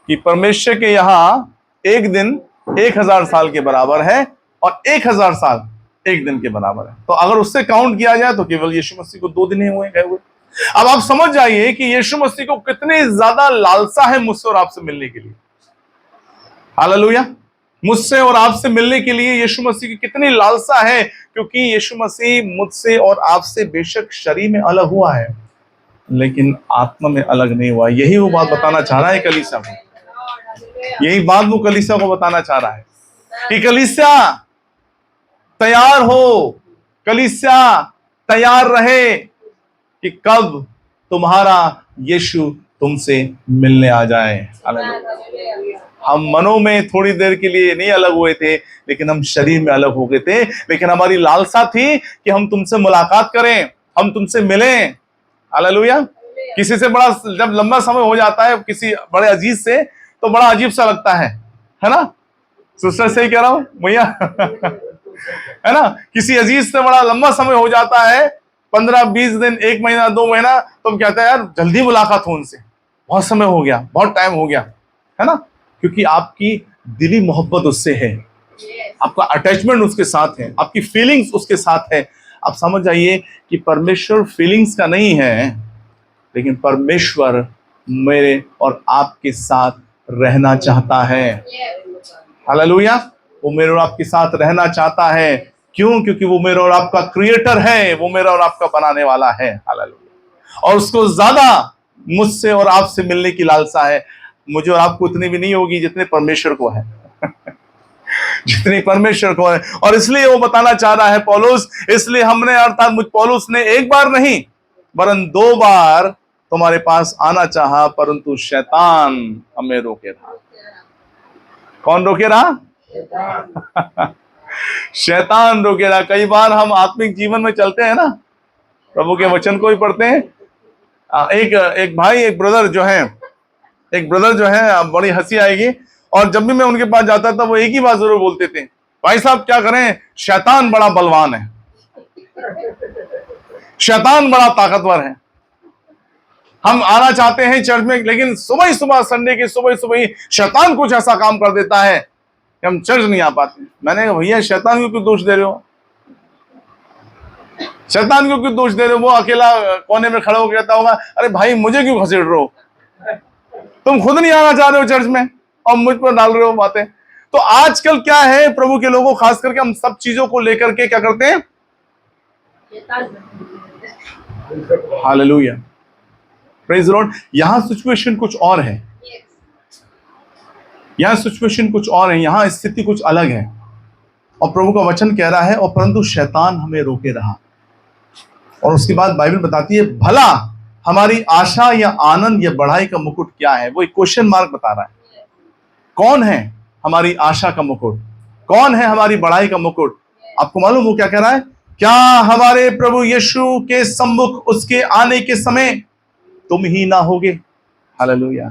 कि परमेश्वर के यहां एक दिन 1000 साल के बराबर है और 1000 साल एक दिन के बराबर है। तो अगर उससे काउंट किया जाए तो केवल यीशु मसीह को 2 दिन ही हुए गए हुए। अब आप समझ जाइए कि यीशु मसीह को कितनी ज्यादा लालसा है मुझसे और आपसे मिलने के लिए। हालेलुया। मुझसे और आपसे मिलने के लिए यीशु मसीह की कितनी लालसा है, क्योंकि यीशु मसीह मुझसे और आपसे बेशक शरीर में अलग हुआ है लेकिन आत्मा में अलग नहीं हुआ। यही वो बात बताना चाह रहा है कलीसिया को, यही बात वो कलीसिया को बताना चाह रहा है कि कलीसिया तैयार हो, कलीसिया तैयार रहे कि कब तुम्हारा यीशु तुमसे मिलने आ जाए। हम मनों में थोड़ी देर के लिए नहीं अलग हुए थे, लेकिन हम शरीर में अलग हो गए थे। लेकिन हमारी लालसा थी कि हम तुमसे मुलाकात करें, हम तुमसे मिलें। हालेलुया। किसी से बड़ा जब लंबा समय हो जाता है किसी बड़े अजीज से, तो बड़ा अजीब सा लगता है ना। सिस्टर सही कह रहा हूं भैया? है ना। किसी अजीज से बड़ा लंबा समय हो जाता है, 15-20 दिन, 1 महीना, 2 महीना, तो हम कहते हैं यार जल्दी मुलाकात हो उनसे, बहुत समय हो गया, बहुत टाइम हो गया, है ना। क्योंकि आपकी दिली मोहब्बत उससे है, आपका अटैचमेंट उसके साथ है, आपकी फीलिंग्स उसके साथ है। आप समझ जाइए कि परमेश्वर फीलिंग्स का नहीं है, लेकिन परमेश्वर मेरे और आपके साथ रहना चाहता है। हालेलुया। वो मेरे और आपके साथ रहना चाहता है। क्यों? क्योंकि वो मेरा और आपका क्रिएटर है, वो मेरा और आपका बनाने वाला है। हालेलुया। और उसको ज्यादा मुझसे और आपसे मिलने की लालसा है। मुझे और आपको इतनी भी नहीं होगी जितने परमेश्वर को है जितनी परमेश्वर को है। और इसलिए वो बताना चाह रहा है पौलुस, इसलिए हमने, अर्थात मुझ पौलुस ने, एक बार नहीं वरन 2 बार तुम्हारे पास आना चाहा, परंतु शैतान हमें रोके रहा। कौन रोके रहा? शैतान रोके रहा। कई बार हम आत्मिक जीवन में चलते हैं ना, प्रभु के वचन को ही पढ़ते हैं। एक भाई, एक ब्रदर जो है, बड़ी हंसी आएगी, और जब भी मैं उनके पास जाता था वो एक ही बात जरूर बोलते थे भाई साहब क्या करें, शैतान बड़ा बलवान है, शैतान बड़ा ताकतवर है। हम आना चाहते हैं चर्च में, लेकिन सुबह ही सुबह, संडे की सुबह सुबह ही शैतान कुछ ऐसा काम कर देता है कि हम चर्च नहीं आ पाते। मैंने कहा भैया शैतान को क्यों दोष दे रहे हो, शैतान को क्यों दोष दे रहे हो? वो अकेला कोने में खड़ा होकर कहता होगा अरे भाई मुझे क्यों घसीट रहे हो, तुम खुद नहीं आना चाह रहे हो चर्च में और मुझ पर डाल रहे हो बातें। तो आजकल क्या है, प्रभु के लोगों खास करके हम सब चीजों को लेकर के क्या करते हैं, हालेलुया, प्रेज द लॉर्ड। यहां सिचुएशन कुछ और है, यहां सिचुएशन कुछ और है, यहां स्थिति कुछ अलग है। और प्रभु का वचन कह रहा है और परंतु शैतान हमें रोके रहा। और उसके बाद बाइबल बताती है भला हमारी आशा या आनंद या बढ़ाई का मुकुट क्या है। वो एक क्वेश्चन मार्क बता रहा है। कौन है हमारी आशा का मुकुट, कौन है हमारी बढ़ाई का मुकुट? आपको मालूम वो क्या कह रहा है? क्या हमारे प्रभु यीशु के सम्मुख उसके आने के समय तुम ही ना होगे। हालेलुया।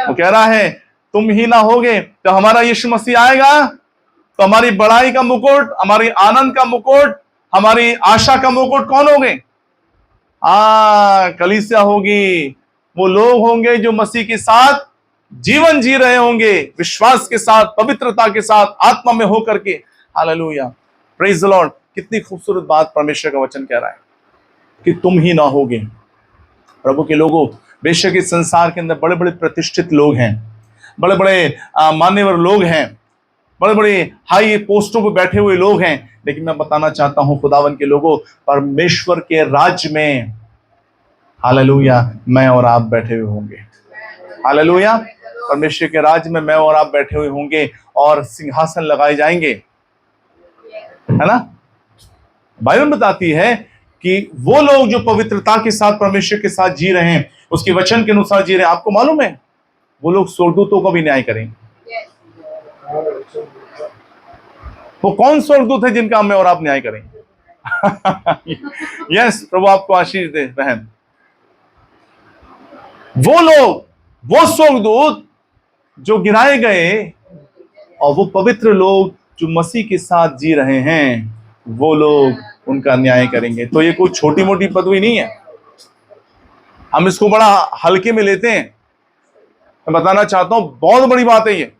वो कह रहा है तुम ही ना होगे। तो हमारा यीशु मसीह आएगा तो हमारी बढ़ाई का मुकुट, हमारी आनंद का मुकुट, हमारी आशा का मुकुट कौन होंगे? कलीसिया होगी। वो लोग होंगे जो मसीह के साथ जीवन जी रहे होंगे, विश्वास के साथ, पवित्रता के साथ, आत्मा में होकर के। Hallelujah, praise the Lord. कितनी खूबसूरत बात परमेश्वर का वचन कह रहा है कि तुम ही ना होगे। प्रभु के लोगों, बेशक इस संसार के अंदर बड़े बड़े प्रतिष्ठित लोग हैं, बड़े बड़े मान्यवर लोग हैं, बड़े बड़े हाई पोस्टों पर बैठे हुए लोग हैं, लेकिन मैं बताना चाहता हूं खुदावन के लोगों, परमेश्वर के राज्य में हालेलुया मैं और आप बैठे हुए होंगे। हालेलुया, परमेश्वर के राज्य में मैं और आप बैठे हुए होंगे और सिंहासन लगाए जाएंगे, है ना। बाइबल बताती है कि वो लोग जो पवित्रता के साथ परमेश्वर के साथ जी रहे हैं, उसके वचन के अनुसार जी रहे हैं, आपको मालूम है वो लोग स्वर्गदूतों का भी न्याय करेंगे। वो कौन स्वर्गदूत है जिनका मैं और आप न्याय करेंगे? यस, प्रभु आपको आशीष दे बहन। वो लोग, वो स्वर्गदूत जो गिराए गए और वो पवित्र लोग जो मसीह के साथ जी रहे हैं, वो लोग उनका न्याय करेंगे। तो ये कोई छोटी मोटी पदवी नहीं है, हम इसको बड़ा हल्के में लेते हैं। मैं बताना चाहता हूं बहुत बड़ी बात है ये।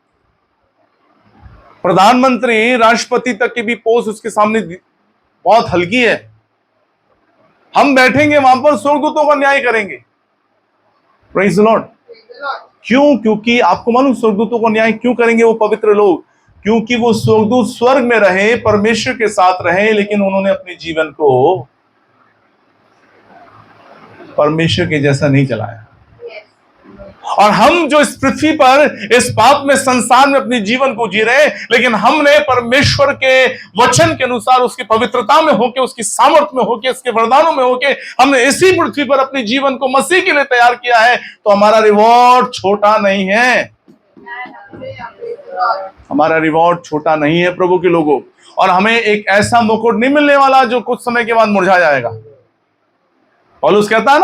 प्रधानमंत्री, राष्ट्रपति तक की भी पोस्ट उसके सामने बहुत हल्की है। हम बैठेंगे वहां पर, स्वर्गदूतों का न्याय करेंगे। Praise the Lord. क्यों? क्योंकि आपको मालूम स्वर्गदूतों को न्याय क्यों करेंगे वो पवित्र लोग? क्योंकि वो स्वर्गदूत स्वर्ग में रहे, परमेश्वर के साथ रहे, लेकिन उन्होंने अपने जीवन को परमेश्वर के जैसा नहीं चलाया। और हम जो इस पृथ्वी पर, इस पाप में, संसार में अपने जीवन को जी रहे हैं, लेकिन हमने परमेश्वर के वचन के अनुसार, उसकी पवित्रता में होके, उसकी सामर्थ्य में होके, उसके वरदानों में होके, हमने इसी पृथ्वी पर अपने जीवन को मसीह के लिए तैयार किया है। तो हमारा रिवॉर्ड छोटा नहीं है, हमारा रिवॉर्ड छोटा नहीं है प्रभु के लोगों। और हमें एक ऐसा मुकुट नहीं मिलने वाला जो कुछ समय के बाद मुरझा जाएगा। पौलुस कहता है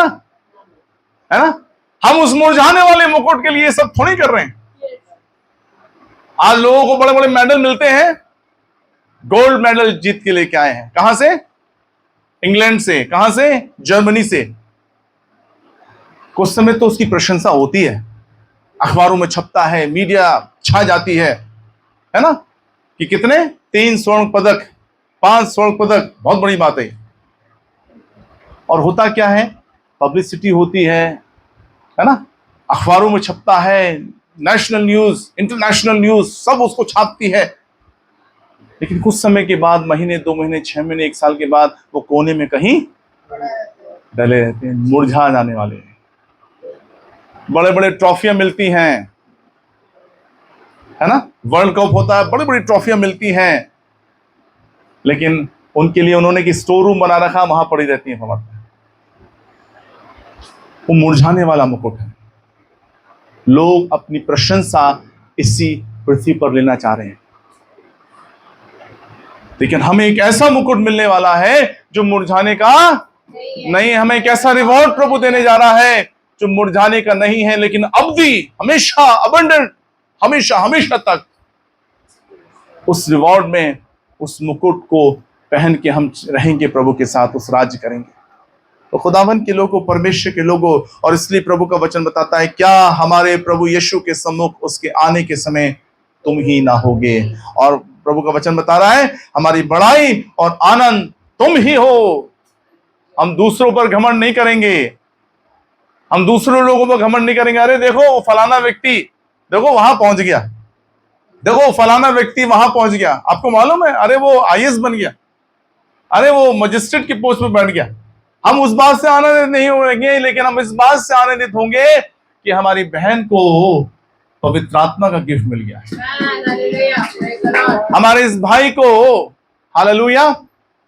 ना, हम उस मुरझाने वाले मुकुट के लिए सब थोड़ी कर रहे हैं। आज लोगों को बड़े बड़े मेडल मिलते हैं, गोल्ड मेडल जीत के लेके आए हैं। कहां से? इंग्लैंड से। कहां से? जर्मनी से। कुछ समय तो उसकी प्रशंसा होती है, अखबारों में छपता है, मीडिया छा जाती है ना, कि कितने 3 स्वर्ण पदक, 5 स्वर्ण पदक, बहुत बड़ी बात है। और होता क्या है, पब्लिसिटी होती है ना, अखबारों में छपता है, नेशनल न्यूज, इंटरनेशनल न्यूज सब उसको छापती है। लेकिन कुछ समय के बाद, महीने, 2 महीने, 6 महीने, 1 साल के बाद, वो कोने में कहीं डले रहते हैं, मुरझा जाने वाले हैं। बड़े बड़े ट्रॉफियां मिलती हैं, है ना, वर्ल्ड कप होता है, बड़ी बड़ी ट्रॉफियां मिलती हैं, लेकिन उनके लिए उन्होंने एक स्टोर रूम बना रखा, वहां पड़ी रहती है। वो मुरझाने वाला मुकुट है। लोग अपनी प्रशंसा इसी पृथ्वी पर लेना चाह रहे हैं, लेकिन हमें एक ऐसा मुकुट मिलने वाला है जो मुरझाने का नहीं। हमें एक ऐसा रिवॉर्ड प्रभु देने जा रहा है जो मुरझाने का नहीं है, लेकिन अवधि, हमेशा, अबंडेंट, हमेशा हमेशा तक उस रिवॉर्ड में उस मुकुट को पहन के हम रहेंगे प्रभु के साथ, उस राज्य करेंगे। तो खुदावन के लोगों, परमेश्वर के लोगों, और इसलिए प्रभु का वचन बताता है, क्या हमारे प्रभु यीशु के सम्मुख उसके आने के समय तुम ही ना होगे। और प्रभु का वचन बता रहा है, हमारी बड़ाई और आनंद तुम ही हो। हम दूसरों पर घमंड नहीं करेंगे, हम दूसरों लोगों पर घमंड नहीं करेंगे। अरे देखो वो फलाना व्यक्ति, देखो वहां पहुंच गया, देखो फलाना व्यक्ति वहां पहुंच गया, आपको मालूम है, अरे वो आईएएस बन गया, अरे वो मजिस्ट्रेट की पोस्ट पर बैठ गया। हम उस बात से आनंदित नहीं होंगे, लेकिन हम इस बात से आनंदित होंगे कि हमारी बहन को पवित्र आत्मा का गिफ्ट मिल गया है, हमारे इस भाई को हालेलुया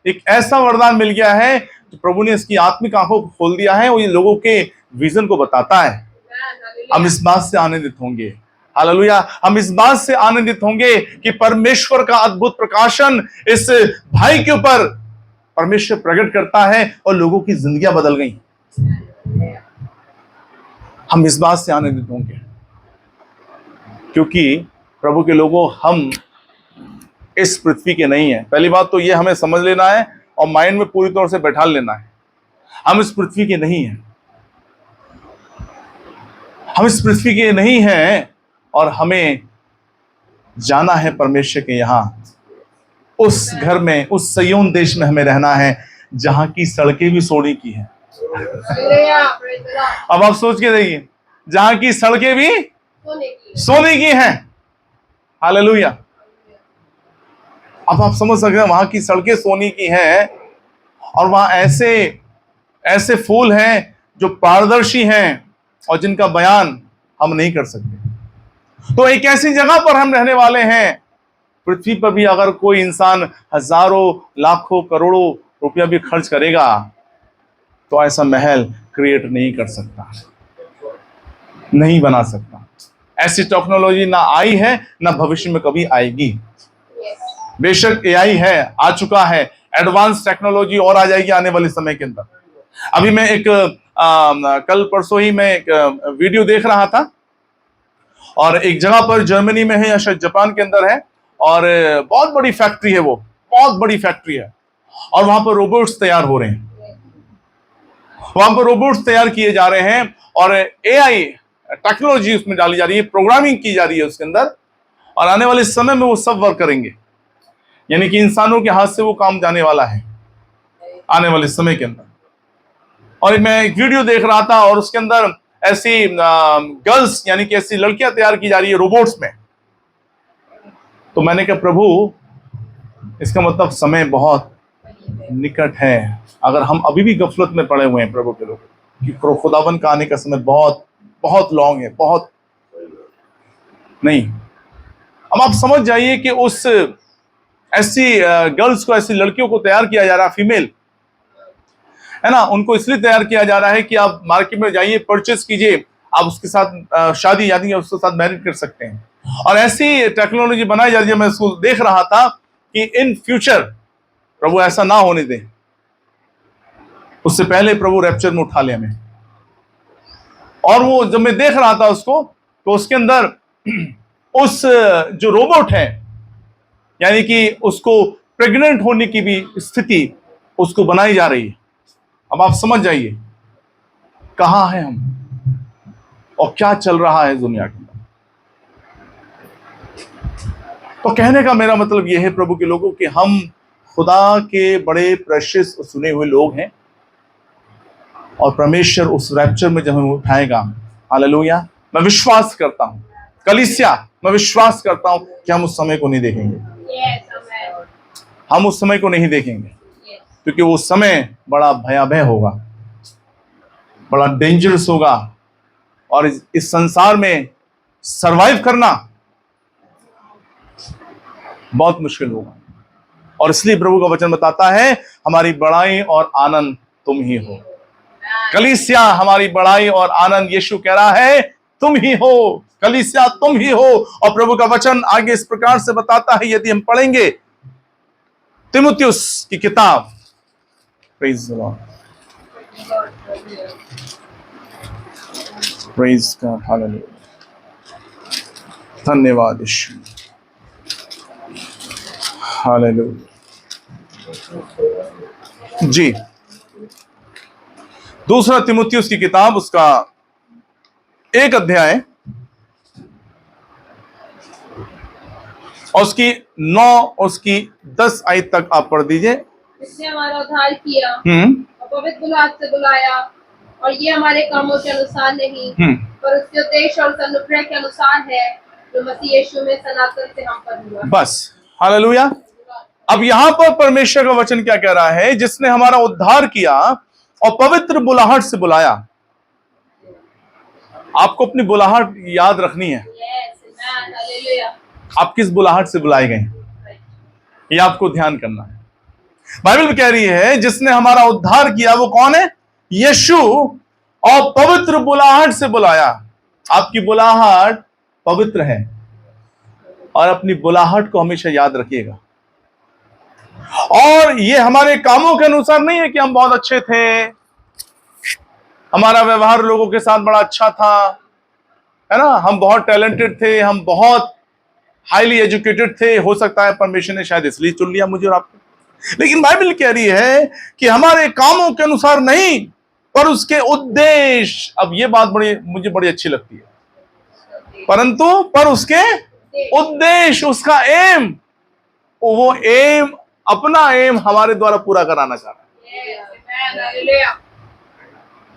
एक ऐसा वरदान मिल गया है, तो प्रभु ने इसकी आत्मिक आंखों को खोल दिया है, और ये लोगों के विजन को बताता है। हम इस बात से आनंदित होंगे, हालेलुया, हम इस बात से आनंदित होंगे कि परमेश्वर का अद्भुत प्रकाशन इस भाई के ऊपर परमेश्वर प्रकट करता है और लोगों की जिंदगियां बदल गई। हम इस बात से आनंदित होंगे, क्योंकि प्रभु के लोगों, हम इस पृथ्वी के नहीं है। पहली बात तो ये हमें समझ लेना है और माइंड में पूरी तौर से बैठा लेना है, हम इस पृथ्वी के नहीं हैं, हम इस पृथ्वी के नहीं हैं, और हमें जाना है परमेश्वर के यहां, उस घर में, उस सिय्योन देश में हमें रहना है, जहां की सड़कें भी सोने की हैं। अब आप सोच के देखिए, जहां की सड़कें भी सोने की हैं, हालेलुया। अब आप समझ सकते हैं, वहां की सड़कें सोने की हैं, और वहां ऐसे ऐसे फूल हैं जो पारदर्शी हैं और जिनका बयान हम नहीं कर सकते। तो एक ऐसी जगह पर हम रहने वाले हैं, पृथ्वी पर भी अगर कोई इंसान हजारों, लाखों, करोड़ों रुपया भी खर्च करेगा, तो ऐसा महल क्रिएट नहीं कर सकता, नहीं बना सकता। ऐसी टेक्नोलॉजी ना आई है, ना भविष्य में कभी आएगी। बेशक एआई है, आ चुका है, एडवांस टेक्नोलॉजी और आ जाएगी आने वाले समय के अंदर। अभी मैं एक कल परसों ही मैं एक वीडियो देख रहा था, और एक जगह पर जर्मनी में है या शायद जापान के अंदर है, और बहुत बड़ी फैक्ट्री है, वो बहुत बड़ी फैक्ट्री है, और वहां पर रोबोट्स तैयार हो रहे हैं, वहां पर रोबोट्स तैयार किए जा रहे हैं, और एआई टेक्नोलॉजी उसमें डाली जा रही है, प्रोग्रामिंग की जा रही है उसके अंदर, और आने वाले समय में वो सब वर्क करेंगे, यानी कि इंसानों के हाथ से वो काम जाने वाला है आने वाले समय के अंदर। और मैं एक वीडियो देख रहा था, और उसके अंदर ऐसी गर्ल्स, यानी कि ऐसी लड़कियां तैयार की जा रही है रोबोट्स में। तो मैंने कहा, प्रभु, इसका मतलब समय बहुत निकट है। अगर हम अभी भी गफलत में पड़े हुए हैं प्रभु के लोग, कि खुदावन का आने का समय बहुत बहुत लॉन्ग है, बहुत नहीं। अब आप समझ जाइए कि उस ऐसी गर्ल्स को, ऐसी लड़कियों को तैयार किया जा रहा है, फीमेल है ना, उनको इसलिए तैयार किया जा रहा है कि आप मार्केट में जाइए, परचेस कीजिए, आप उसके साथ शादी यादी उसके साथ मैरिज कर सकते हैं, और ऐसी टेक्नोलॉजी बनाई जा रही है। मैं इसको देख रहा था कि इन फ्यूचर प्रभु ऐसा ना होने दे, उससे पहले प्रभु रैप्चर में उठा ले हमें। और वो जब मैं देख रहा था उसको, तो उसके अंदर उस जो रोबोट है, यानी कि उसको प्रेग्नेंट होने की भी स्थिति उसको बनाई जा रही है। अब आप समझ जाइए कहां हैं हम और क्या चल रहा है दुनिया के अंदर। तो कहने का मेरा मतलब यह है प्रभु के लोगों कि हम खुदा के बड़े प्रेशियस चुने हुए लोग हैं, और परमेश्वर उस रैप्चर में जब हमें उठाएगा, हालेलुया, मैं विश्वास करता हूं, कलीसिया, मैं विश्वास करता हूं कि हम उस समय को नहीं देखेंगे, हम उस समय को नहीं देखेंगे, क्योंकि वो समय बड़ा भयावह होगा, बड़ा डेंजरस होगा, और इस संसार में सरवाइव करना बहुत मुश्किल होगा। और इसलिए प्रभु का वचन बताता है, हमारी बड़ाई और आनंद तुम ही हो। कलीसिया, हमारी बड़ाई और आनंद यीशु कह रहा है तुम ही हो, कलीसिया तुम ही हो। और प्रभु का वचन आगे इस प्रकार से बताता है, यदि हम पढ़ेंगे तीमुथियुस की किताब, praise the Lord, praise God, hallelujah, धन्यवाद यीशु, हालेलुया। जी, दूसरा तीमुथियुस की किताब, उसका 1 अध्याय और उसकी 9 और उसकी 10 आयत तक आप पढ़ दीजिए। इसने हमारा उद्धार किया हम्म और पवित्र बुलाहट से बुलाया, और ये हमारे कामों के अनुसार नहीं पर उसके उद्देश्य और अनुग्रह के अनुसार है, जो मसीह यीशु में सनातन से हम पर हुआ। बस, हालेलुया। अब यहां पर परमेश्वर का वचन क्या कह रहा है? जिसने हमारा उद्धार किया और पवित्र बुलाहट से बुलाया। आपको अपनी बुलाहट याद रखनी है। आप किस बुलाहट से बुलाए गए, ये आपको ध्यान करना है। बाइबल में कह रही है जिसने हमारा उद्धार किया, वो कौन है? यीशु, और पवित्र बुलाहट से बुलाया। आपकी बुलाहट पवित्र है, और अपनी बुलाहट को हमेशा याद रखिएगा। और ये हमारे कामों के अनुसार नहीं है कि हम बहुत अच्छे थे, हमारा व्यवहार लोगों के साथ बड़ा अच्छा था, है ना, हम बहुत टैलेंटेड थे, हम बहुत हाईली एजुकेटेड थे। हो सकता है परमेश्वर ने शायद इसलिए चुन लिया मुझे और आपको, लेकिन बाइबल कह रही है कि हमारे कामों के अनुसार नहीं, पर उसके उद्देश्य। अब ये बात मुझे बड़ी अच्छी लगती है, परंतु पर उसके उद्देश्य, उसका एम, वो एम, अपना एम हमारे द्वारा पूरा कराना चाह रहा है।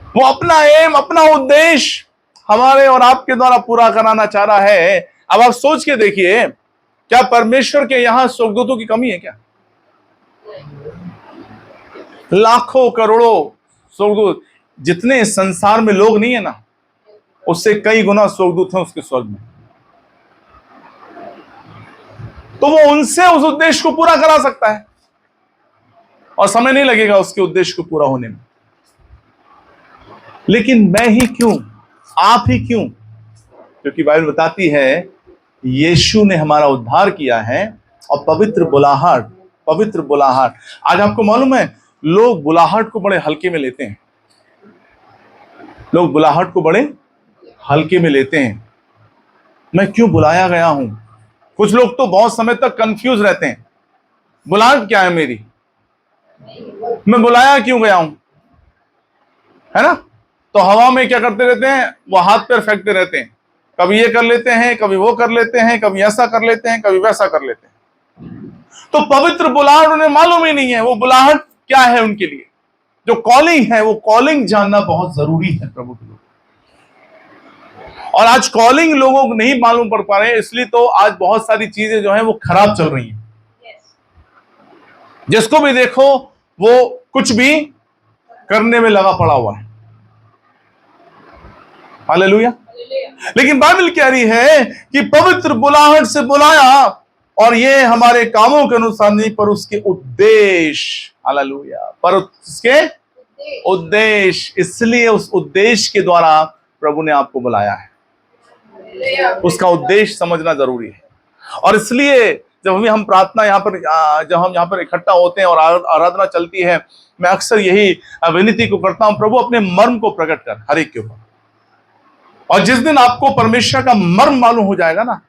वो अपना एम, अपना उद्देश्य हमारे और आपके द्वारा पूरा कराना चाह रहा है। अब आप सोच के देखिए, क्या परमेश्वर के यहां स्वर्गदूतों की कमी है क्या? लाखों करोड़ों स्वर्गदूत, जितने संसार में लोग नहीं है ना, उससे कई गुना स्वर्गदूत हैं उसके स्वर्ग में। तो वो उनसे उस उद्देश्य को पूरा करा सकता है, और समय नहीं लगेगा उसके उद्देश्य को पूरा होने में। लेकिन मैं ही क्यों, आप ही क्यों? क्योंकि बाइबल बताती है यीशु ने हमारा उद्धार किया है, और पवित्र बुलाहट, पवित्र बुलाहट। आज आपको मालूम है, लोग बुलाहट को बड़े हल्के में लेते हैं। लोग बुलाहट को बड़े हल्के में लेते हैं। मैं क्यों बुलाया गया हूं? कुछ लोग तो बहुत समय तक कंफ्यूज रहते हैं, बुलाहट क्या है मेरी, मैं बुलाया क्यों गया हूं, है ना? तो हवा में क्या करते रहते हैं, वो हाथ पैर फेंकते रहते हैं, कभी ये कर लेते हैं, कभी वो कर लेते हैं, कभी ऐसा कर लेते हैं, कभी वैसा कर लेते हैं। तो पवित्र बुलाहट उन्हें मालूम ही नहीं है, वो बुलाहट क्या है उनके लिए। जो कॉलिंग है, वो कॉलिंग जानना बहुत जरूरी है प्रभु के लोग। और आज कॉलिंग लोगों को नहीं मालूम पड़ पा रहे हैं, इसलिए तो आज बहुत सारी चीजें जो है वो खराब चल रही हैं। जिसको भी देखो वो कुछ भी करने में लगा पड़ा हुआ है। हालेलुया। लेकिन बाइबल कह रही है कि पवित्र बुलाहट से बुलाया, और ये हमारे कामों के अनुसार नहीं, पर उसके उद्देश्य। हालेलुया। पर उसके उद्देश्य, इसलिए उस उद्देश्य के द्वारा प्रभु ने आपको बुलाया है। उसका उद्देश्य समझना जरूरी है। और इसलिए जब हम प्रार्थना यहाँ पर, जब हम यहाँ पर इकट्ठा होते हैं और आराधना चलती है, मैं अक्सर यही विनती को करता हूं, प्रभु अपने मर्म को प्रकट कर हर एक के ऊपर। और जिस दिन आपको परमेश्वर का मर्म मालूम हो जाएगा ना,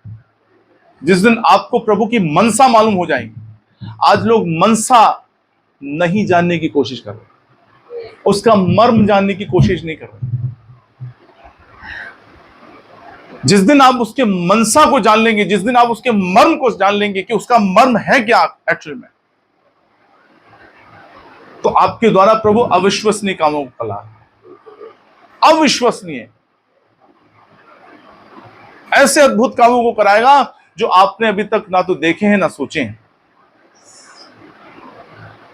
जिस दिन आपको प्रभु की मनसा मालूम हो जाएगी। आज लोग मनसा नहीं जानने की कोशिश कर रहे, उसका मर्म जानने की कोशिश नहीं कर रहे। जिस दिन आप उसके मनसा को जान लेंगे, जिस दिन आप उसके मर्म को जान लेंगे कि उसका मर्म है क्या एक्चुअल में, तो आपके द्वारा प्रभु अविश्वसनीय कामों को कला, अविश्वसनीय, ऐसे अद्भुत कामों को कराएगा जो आपने अभी तक ना तो देखे हैं ना सोचे हैं।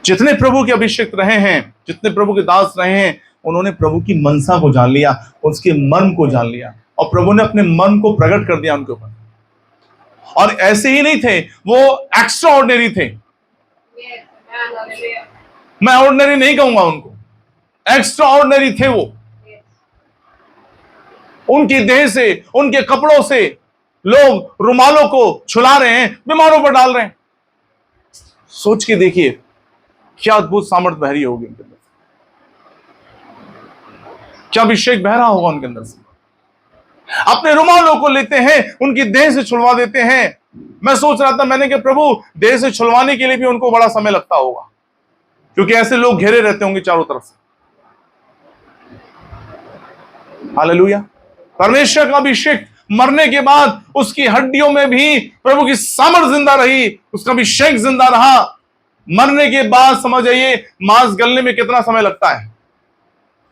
जितने प्रभु के अभिषेक रहे हैं, जितने प्रभु के दास रहे हैं, उन्होंने प्रभु की मनसा को जान लिया, उसके मर्म को जान लिया, और प्रभु ने अपने मन को प्रकट कर दिया उनके ऊपर। और ऐसे ही नहीं थे, वो एक्स्ट्रा ऑर्डिनरी थे। मैं ऑर्डिनरी नहीं कहूंगा उनको, एक्स्ट्रा ऑर्डिनरी थे वो। उनकी देह से, उनके कपड़ों से लोग रुमालों को छुला रहे हैं, बीमारों पर डाल रहे हैं। सोच के देखिए क्या अद्भुत सामर्थ बह रही होगी उनके अंदर, क्या अभिषेक बह रहा होगा उनके अंदर से। अपने रुमालों को लेते हैं, उनकी देह से छुड़वा देते हैं, मैं सोच रहा था, मैंने कहा प्रभु देह से छुड़वाने के लिए भी उनको बड़ा समय लगता होगा, क्योंकि ऐसे लोग घेरे रहते होंगे चारों तरफ से। हालेलुया। परमेश्वर का अभिषेक मरने के बाद उसकी हड्डियों में भी प्रभु की सामर्थ जिंदा रही, उसका अभिषेक जिंदा रहा। मरने के बाद समझ आइए मांस गलने में कितना समय लगता है,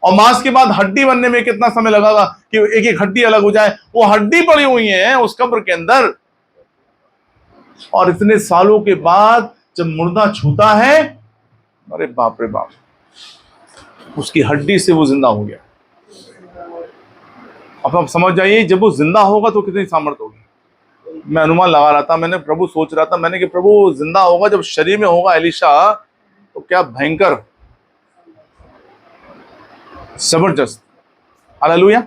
और मांस के बाद हड्डी बनने में कितना समय लगेगा कि एक एक हड्डी अलग हो जाए। वो हड्डी पड़ी हुई है उस कब्र के अंदर, और इतने सालों के बाद जब मुर्दा छूता है, अरे बाप रे बाप, उसकी हड्डी से वो जिंदा हो गया। अब आप समझ जाइए जब वो जिंदा होगा तो कितनी सामर्थ्य होगी। मैं अनुमान लगा रहा था, मैंने प्रभु सोच रहा था, मैंने कि प्रभु जिंदा होगा जब शरीर में होगा एलीशा, तो क्या भयंकर, जबरदस्त। हालेलुया।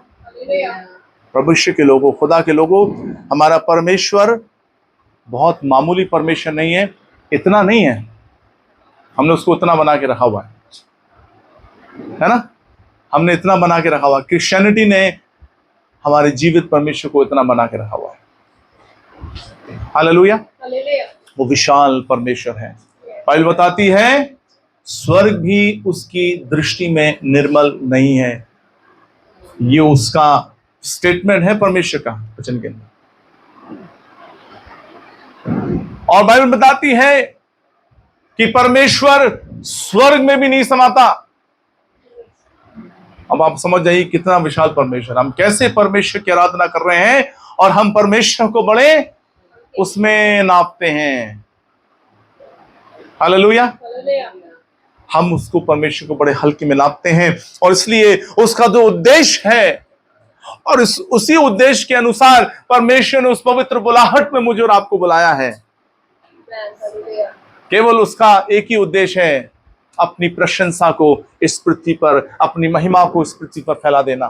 परमेश्वर के लोगों, खुदा के लोगों, हमारा परमेश्वर बहुत मामूली परमेश्वर नहीं है, इतना नहीं है, हमने उसको इतना बना के रखा हुआ है ना, हमने इतना बना के रखा हुआ। क्रिश्चियनिटी ने हमारे जीवित परमेश्वर को इतना बना के रखा हुआ है। हालेलुया। वो विशाल परमेश्वर है। बाइबल बताती है स्वर्ग भी उसकी दृष्टि में निर्मल नहीं है। ये उसका स्टेटमेंट है परमेश्वर का वचन के अंदर। और बाइबल बताती है कि परमेश्वर स्वर्ग में भी नहीं समाता। अब आप समझ जाइए कितना विशाल परमेश्वर, हम कैसे परमेश्वर की आराधना कर रहे हैं, और हम परमेश्वर को बड़े उसमें नापते हैं। हालेलुया। हम उसको, परमेश्वर को बड़े हल्के में नापते हैं, और इसलिए उसका जो उद्देश्य है, और उसी उद्देश्य के अनुसार परमेश्वर ने उस पवित्र बुलाहट में मुझे और आपको बुलाया है। केवल उसका एक ही उद्देश्य है, अपनी प्रशंसा को इस पृथ्वी पर, अपनी महिमा को इस पृथ्वी पर फैला देना।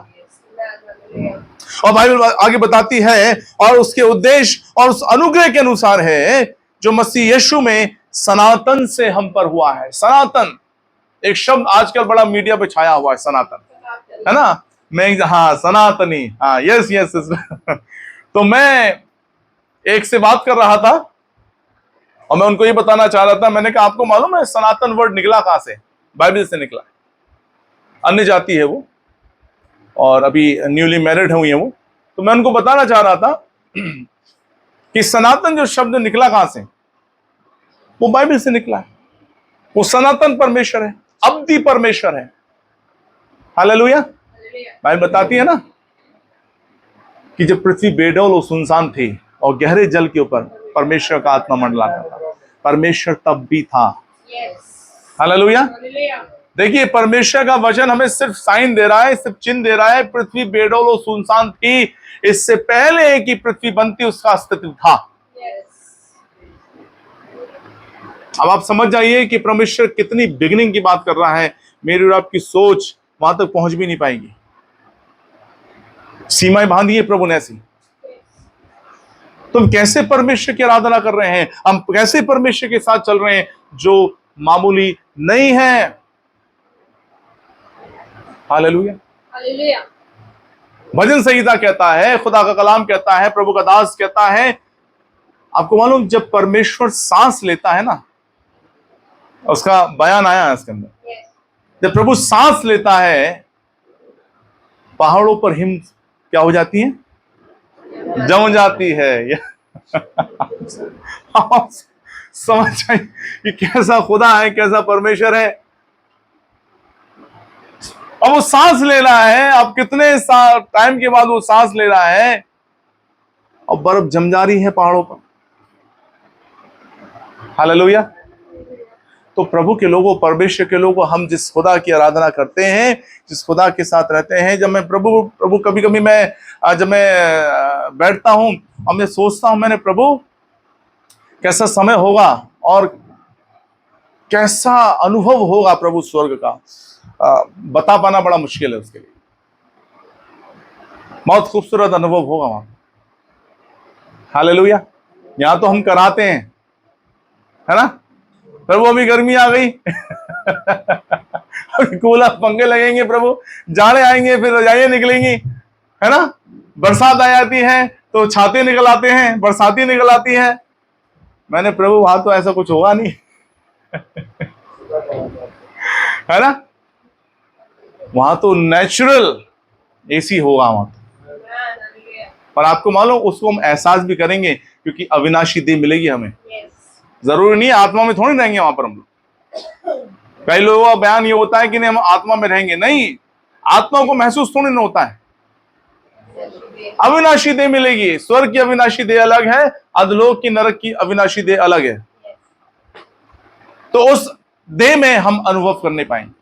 और बाइबल आगे बताती है, और उसके उद्देश्य और उस अनुग्रह के अनुसार है जो मसीह यीशु में सनातन से हम पर हुआ है। सनातन एक शब्द आजकल बड़ा मीडिया पे छाया हुआ है, सनातन, है ना। मैं, हाँ, सनातनी, हाँ, यस यस। तो मैं एक से बात कर रहा था, और मैं उनको ये बताना चाह रहा था, मैंने कहा आपको मालूम है सनातन वर्ड निकला कहां से? बाइबल से निकला है। अन्य जाति है वो, और अभी न्यूली मैरिड हुई है वो। तो मैं उनको बताना चाह रहा था कि सनातन जो शब्द निकला कहां से, वो बाइबल से निकला है। वो सनातन परमेश्वर है, अब्दी परमेश्वर है। हालेलुया। बाइबल बताती है ना कि जब पृथ्वी बेडौल और सुनसान थी और गहरे जल के ऊपर परमेश्वर का आत्मा मंडलाता था, परमेश्वर तब भी था। हालेलुया। देखिए परमेश्वर का वचन हमें सिर्फ साइन दे रहा है, सिर्फ चिन्ह दे रहा है। पृथ्वी बेडौल और सुनसान थी, इससे पहले कि पृथ्वी बनती उसका अस्तित्व था। अब आप समझ जाइए कि परमेश्वर कितनी बिगिनिंग की बात कर रहा है। मेरी और आपकी सोच वहां तक पहुंच भी नहीं पाएगी। सीमाएं बांधी है प्रभु ने ऐसी। तुम कैसे परमेश्वर की आराधना कर रहे हैं, हम कैसे परमेश्वर के साथ चल रहे हैं, जो मामूली नहीं है। हालेलुया। भजन संहिता कहता है, खुदा का कलाम कहता है, प्रभु का दास कहता है, आपको मालूम जब परमेश्वर सांस लेता है ना, उसका बयान आया है इसके अंदर, जब प्रभु सांस लेता है पहाड़ों पर हिम क्या हो जाती है, जम जाती है। समझ आए कि कैसा खुदा है, कैसा परमेश्वर है। अब वो सांस ले रहा है, अब कितने टाइम के बाद वो सांस ले रहा है और बर्फ जम जा रही है पहाड़ों पर। हालेलुया। तो प्रभु के लोगों, परमेश्वर के लोगों, हम जिस खुदा की आराधना करते हैं, जिस खुदा के साथ रहते हैं, जब मैं प्रभु कभी कभी मैं जब मैं बैठता हूं और मैं सोचता हूं, मैंने प्रभु कैसा समय होगा और कैसा अनुभव होगा प्रभु स्वर्ग का, बता पाना बड़ा मुश्किल है। उसके लिए बहुत खूबसूरत अनुभव होगा वहां। हालेलुया। यहां तो हम कराते हैं, है ना। प्रभु अभी गर्मी आ गई अभी कूलर पंखे लगेंगे, प्रभु जाड़े आएंगे, फिर रजाइयां निकलेंगी, है ना। बरसात आ जाती है तो छाते निकल आते हैं, बरसाती निकल आती हैं। मैंने प्रभु वहां तो ऐसा कुछ होगा नहीं है ना, वहां तो नेचुरल एसी होगा वहां तो। पर आपको मालूम उसको हम एहसास भी करेंगे क्योंकि अविनाशी देह मिलेगी हमें। जरूरी नहीं है आत्मा में थोड़ी रहेंगे वहां पर हम लोग। कई लोगों का बयान ये होता है कि नहीं हम आत्मा में रहेंगे, नहीं, आत्मा को महसूस थोड़ी ना होता है। अविनाशी देह मिलेगी। स्वर्ग की अविनाशी देह अलग है, अधलोक की नरक की अविनाशी देह अलग है। तो उस देह में हम अनुभव करने पाएंगे।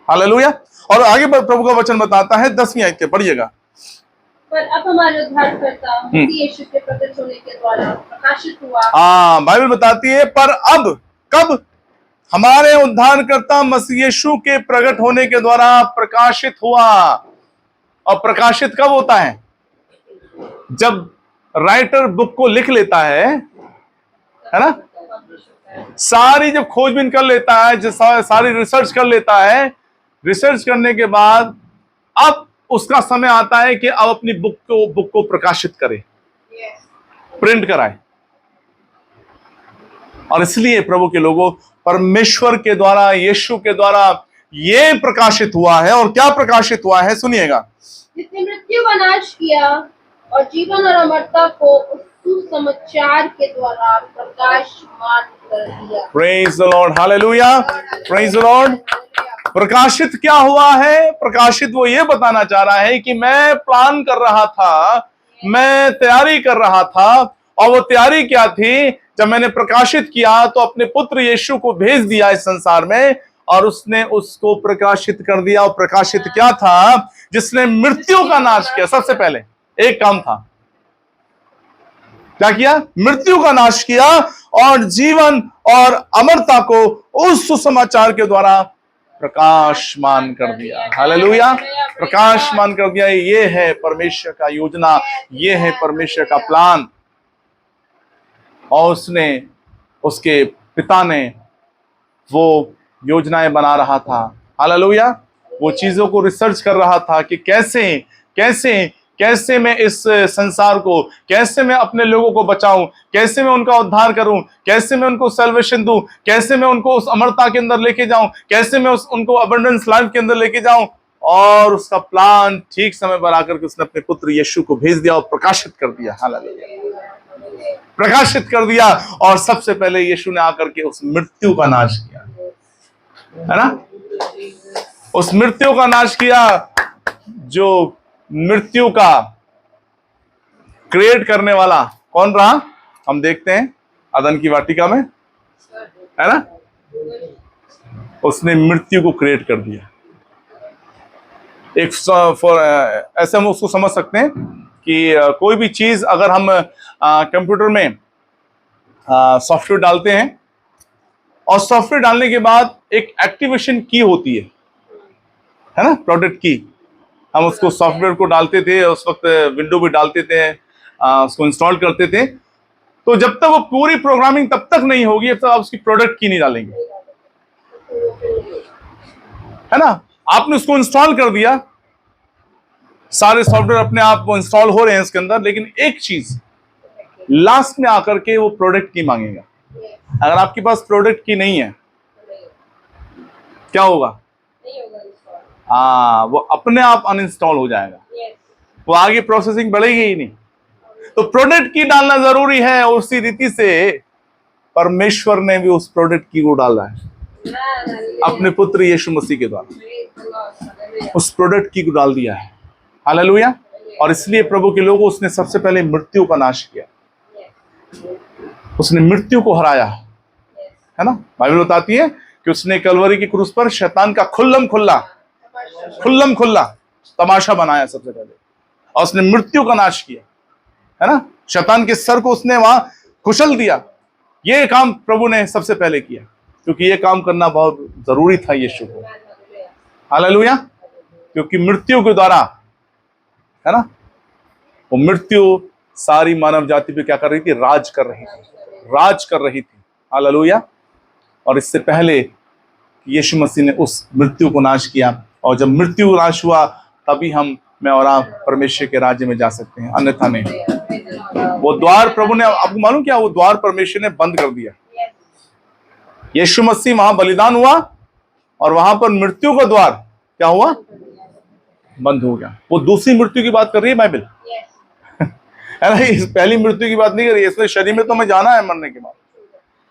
हालेलुया। और आगे प्रभु का वचन बताता है 10वीं आयत के, पढ़िएगा। पर अब हमारे उद्धारकर्ता मसीह यीशु के प्रकट होने के द्वारा प्रकाशित हुआ। बाइबल बताती है पर अब, कब? हमारे उद्धारकर्ता मसीह यीशु के प्रकट होने के द्वारा प्रकाशित हुआ। और प्रकाशित कब होता है? जब राइटर बुक को लिख लेता है ना, सारी जब खोजबीन कर लेता है, जब सारी रिसर्च कर लेता है, रिसर्च करने के बाद अब उसका समय आता है कि अब अपनी बुक को प्रकाशित करे, प्रिंट कराए। और इसलिए प्रभु के लोगों, परमेश्वर के द्वारा, यीशु के द्वारा ये प्रकाशित हुआ है। और क्या प्रकाशित हुआ है सुनिएगा। जिसने मृत्यु का नाश किया और जीवन और अमरता को उस सुसमाचार के द्वारा प्रकाशमान कर दिया। Praise the Lord, hallelujah, praise the Lord. प्रकाशित क्या हुआ है? प्रकाशित वो ये बताना चाह रहा है कि मैं प्लान कर रहा था, मैं तैयारी कर रहा था। और वो तैयारी क्या थी? जब मैंने प्रकाशित किया तो अपने पुत्र यीशु को भेज दिया इस संसार में, और उसने उसको प्रकाशित कर दिया। और प्रकाशित क्या था? जिसने मृत्यु का नाश किया। सबसे पहले एक काम था, क्या किया? मृत्यु का नाश किया और जीवन और अमरता को उस सुसमाचार के द्वारा प्रकाशमान कर दिया। हालेलुया, प्रकाशमान कर दिया। ये है परमेश्वर का योजना, ये है परमेश्वर का प्लान। और उसने, उसके पिता ने वो योजनाएं बना रहा था। हालेलुया, वो चीजों को रिसर्च कर रहा था कि कैसे कैसे कैसे मैं इस संसार को, कैसे मैं अपने लोगों को बचाऊं, कैसे मैं उनका उद्धार करूं, कैसे मैं उनको सैल्वेशन दूं, कैसे मैं उनको उस अमरता के अंदर लेके जाऊं, कैसे मैं उनको अबंडेंस लाइफ के अंदर लेके जाऊं। और उसका प्लान ठीक समय पर आकर के उसने अपने पुत्र यीशु को भेज दिया और प्रकाशित कर दिया। हालेलुया, प्रकाशित कर दिया। और सबसे पहले यीशु ने आकर के उस मृत्यु का नाश किया, है ना? उस मृत्यु का नाश किया जो मृत्यु का क्रिएट करने वाला कौन रहा? हम देखते हैं अदन की वाटिका में, है ना? उसने मृत्यु को क्रिएट कर दिया। एक ऐसे हम उसको समझ सकते हैं कि कोई भी चीज अगर हम कंप्यूटर में सॉफ्टवेयर डालते हैं और सॉफ्टवेयर डालने के बाद एक एक्टिवेशन की होती है ना, प्रोडक्ट की। हम उसको सॉफ्टवेयर को डालते थे, उस वक्त विंडो भी डालते थे, उसको इंस्टॉल करते थे। तो जब तक वो पूरी प्रोग्रामिंग तब तक नहीं होगी जब तक आप उसकी प्रोडक्ट की नहीं डालेंगे, है ना? आपने उसको इंस्टॉल कर दिया, सारे सॉफ्टवेयर अपने आप वो इंस्टॉल हो रहे हैं इसके अंदर, लेकिन एक चीज लास्ट में आकर के वो प्रोडक्ट की मांगेगा। अगर आपके पास प्रोडक्ट की नहीं है क्या होगा? वो अपने आप अनइंस्टॉल हो जाएगा, वो आगे प्रोसेसिंग बढ़ेगी ही नहीं। तो प्रोडक्ट की डालना जरूरी है। उसी रीति से परमेश्वर ने भी उस प्रोडक्ट की को डाला है अपने पुत्र यीशु मसीह के द्वारा, उस प्रोडक्ट की को डाल दिया है। हालेलुया। और इसलिए प्रभु के लोगों, उसने सबसे पहले मृत्यु का नाश किया, उसने मृत्यु को हराया, है ना? बाइबल बताती है कि उसने कलवरी की क्रूस पर शैतान का खुल्लम खुल्ला तमाशा बनाया सबसे पहले, और उसने मृत्यु का नाश किया, है ना? शैतान के सर को उसने वहां कुचल दिया। ये काम प्रभु ने सबसे पहले किया, क्योंकि ये काम करना बहुत जरूरी था यीशु को। हालेलुया। क्योंकि मृत्यु के द्वारा, है ना, वो मृत्यु सारी मानव जाति पे क्या कर रही थी? राज कर रही थी। हालेलुया। और इससे पहले यीशु मसीह ने उस मृत्यु को नाश किया, और जब मृत्यु नाश हुआ तभी मैं और आप परमेश्वर के राज्य में जा सकते हैं, अन्यथा नहीं। वो द्वार प्रभु ने, आपको मालूम क्या, वो द्वार परमेश्वर ने बंद कर दिया। यीशु मसीह वहां बलिदान हुआ और वहां पर मृत्यु का द्वार क्या हुआ, बंद हो गया। वो दूसरी मृत्यु की बात कर रही है बाइबल, है ना। इस पहली मृत्यु की बात नहीं कर रही है। इसलिए शरीर में तो हमें जाना है मरने के बाद,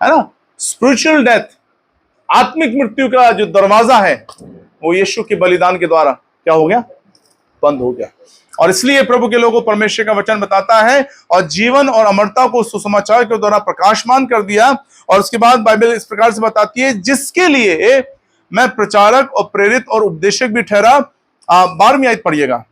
है ना। स्पिरिचुअल डेथ, आत्मिक मृत्यु का जो दरवाजा है वो यीशु के बलिदान के द्वारा क्या हो गया, बंद हो गया। और इसलिए प्रभु के लोगों को परमेश्वर का वचन बताता है और जीवन और अमरता को सुसमाचार के द्वारा प्रकाशमान कर दिया। और उसके बाद बाइबल इस प्रकार से बताती है, जिसके लिए मैं प्रचारक और प्रेरित और उपदेशक भी ठहरा। 12वीं आयत पढ़िएगा।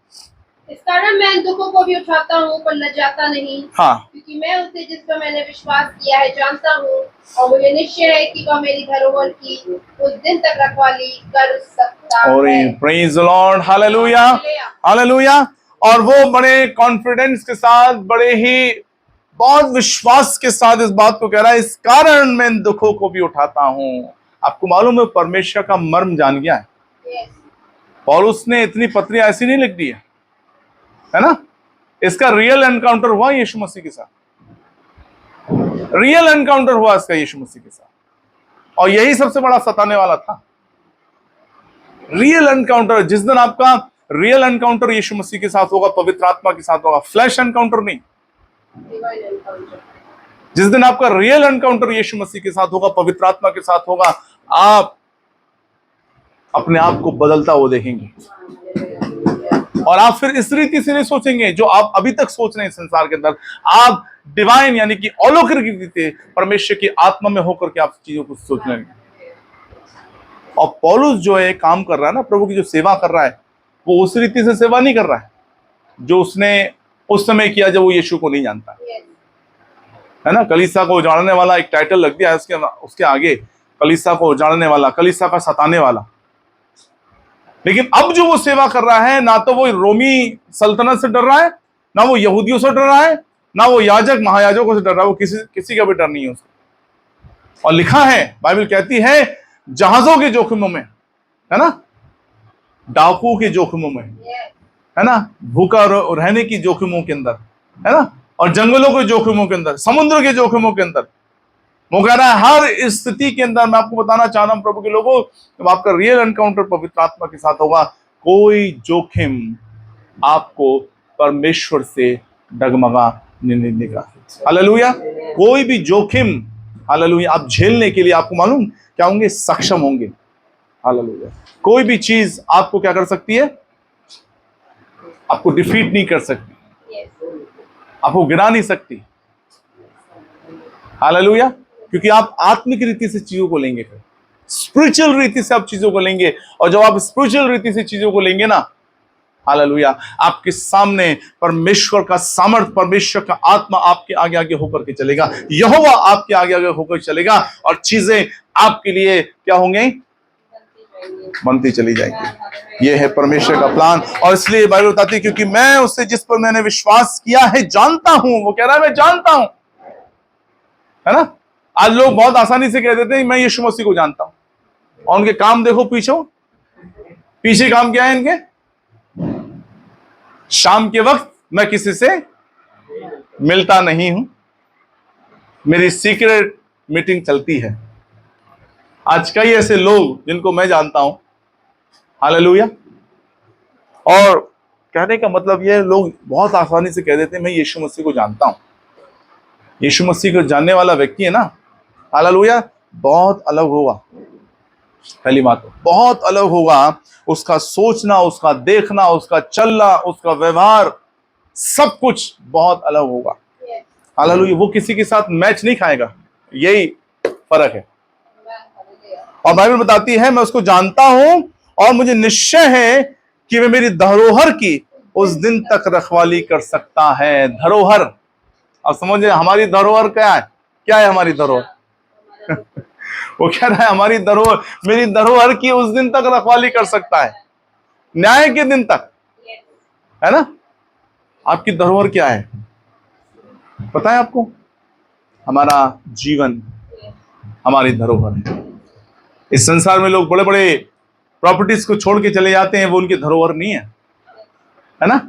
इस कारण मैं इन दुखों को भी उठाता हूँ पर लजाता नहीं, हाँ, क्योंकि मैं उसे जिस पर मैंने विश्वास किया है जानता हूँ, और मुझे निश्चय है कि वह मेरी धरोहर की उस दिन तक रखवाली कर सकता और है। Praise the Lord, hallelujah, hallelujah. और वो बड़े कॉन्फिडेंस के साथ, बड़े ही बहुत विश्वास के साथ इस बात को कह रहा है, इस कारण मैं इन दुखों को भी उठाता हूं। आपको मालूम है परमेश्वर का मर्म जान गया है। Yes. पौलुस ने इतनी पत्री ऐसी नहीं लिख दी है ना। इसका रियल एनकाउंटर हुआ यीशु मसीह के साथ, रियल एनकाउंटर हुआ इसका यीशु मसीह के साथ, और यही सबसे बड़ा सताने वाला था। रियल एनकाउंटर, जिस दिन आपका रियल एनकाउंटर यीशु मसीह के साथ होगा, पवित्र आत्मा के साथ होगा, फ्लैश एनकाउंटर नहीं। Divine encounter. जिस दिन आपका रियल एनकाउंटर यीशु मसीह के साथ होगा, पवित्र आत्मा के साथ होगा, आप अपने आप को बदलता हुआ देखेंगे। और आप फिर इस रीति से नहीं सोचेंगे जो आप अभी तक सोच रहे हैं संसार के अंदर। आप डिवाइन यानी कि अलौकिक रीति से परमेश्वर की आत्मा में होकर के आप चीजों को सोचने लगेंगे। और पौलुस जो है काम कर रहा है ना, प्रभु की जो सेवा कर रहा है, वो उस रीति से सेवा नहीं कर रहा है जो उसने उस समय किया जब वो यीशु को नहीं जानता, Yes. है ना। कलीसिया को उजाड़ने वाला एक टाइटल लग दिया है उसके आगे, कलीसिया को उजाड़ने वाला, कलीसिया का सताने वाला। लेकिन अब जो वो सेवा कर रहा है, ना तो वो रोमी सल्तनत से डर रहा है, ना वो यहूदियों से डर रहा है, ना वो याजक महायाजकों से डर रहा है। वो किसी का भी डर नहीं है उसको। और लिखा है, बाइबल कहती है, जहाजों के जोखिमों में, है ना, डाकू के जोखिमों में, Yes. है ना, भूखा रहने की जोखिमों के अंदर, है ना, और जंगलों के जोखिमों के अंदर, समुद्र के जोखिमों के अंदर, वो कह रहा है हर स्थिति के अंदर मैं आपको बताना चाह रहा हूं प्रभु के लोगों, जब आपका रियल एनकाउंटर पवित्र आत्मा के साथ होगा, कोई जोखिम आपको परमेश्वर से डगमगा नहीं देगा। हालेलुया। कोई भी जोखिम, हालेलुया, आप झेलने के लिए आपको मालूम क्या होंगे, सक्षम होंगे। हालेलुया। कोई भी चीज आपको क्या कर सकती है, आपको डिफीट नहीं कर सकती, Yes. आपको गिरा नहीं सकती। हालेलुया। क्योंकि आप आत्मिक रीति से चीजों को लेंगे, स्पिरिचुअल रीति से आप चीजों को लेंगे। और जब आप स्पिरिचुअल रीति से चीजों को लेंगे ना, हालेलुया, आपके सामने परमेश्वर का सामर्थ, परमेश्वर का आत्मा आपके आगे आगे होकर के चलेगा, यहोवा आपके आगे आगे होकर चलेगा, और चीजें आपके लिए क्या होंगे, बनती चली जाएंगी। ये है परमेश्वर का प्लान। और इसलिए बाइबल बताती है, क्योंकि मैं उससे जिस पर मैंने विश्वास किया है जानता हूं। वो कह रहा है मैं जानता हूं, है ना। आज लोग बहुत आसानी से कह देते हैं मैं यीशु मसीह को जानता हूं, और उनके काम देखो पीछे काम क्या है इनके। शाम के वक्त मैं किसी से मिलता नहीं हूं, मेरी सीक्रेट मीटिंग चलती है। आज कई ऐसे लोग जिनको मैं जानता हूं, हालेलुया। और कहने का मतलब यह, लोग बहुत आसानी से कह देते हैं मैं यीशु मसीह को जानता हूं। यीशु मसीह को जानने वाला व्यक्ति है ना, हालेलुया, बहुत अलग होगा। पहली बात तो बहुत अलग होगा, उसका सोचना, उसका देखना, उसका चलना, उसका व्यवहार, सब कुछ बहुत अलग होगा। Yes. हालेलुया। वो किसी के साथ मैच नहीं खाएगा, यही फर्क है। और बाइबल बताती है मैं उसको जानता हूं और मुझे निश्चय है कि वह मेरी धरोहर की उस दिन तक रखवाली कर सकता है। धरोहर, अब समझे हमारी धरोहर क्या है हमारी धरोहर। वो कह रहा है हमारी धरोहर, मेरी धरोहर की उस दिन तक रखवाली कर सकता है, न्याय के दिन तक, है ना। आपकी धरोहर क्या है पता है आपको? हमारा जीवन हमारी धरोहर है। इस संसार में लोग बड़े बड़े प्रॉपर्टीज को छोड़ के चले जाते हैं, वो उनकी धरोहर नहीं है, है ना,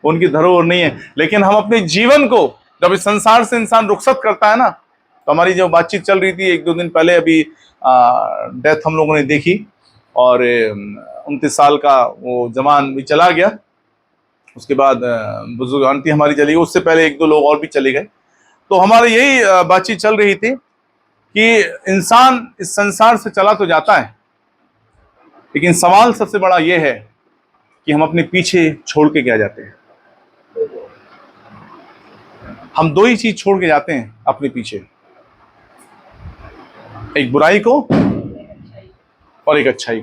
उनकी धरोहर नहीं है। लेकिन हम अपने जीवन को जब इस संसार से इंसान रुखसत करता है ना, तो हमारी जो बातचीत चल रही थी 1-2 दिन पहले, अभी डेथ हम लोगों ने देखी, और 29 साल का वो जवान भी चला गया। उसके बाद बुजुर्ग आंटी हमारी चली गई, उससे पहले 1-2 लोग और भी चले गए। तो हमारी यही बातचीत चल रही थी कि इंसान इस संसार से चला तो जाता है, लेकिन सवाल सबसे बड़ा यह है कि हम अपने पीछे छोड़ के क्या जाते हैं। हम 2 ही चीज छोड़ के जाते हैं अपने पीछे, एक बुराई को और एक अच्छाई।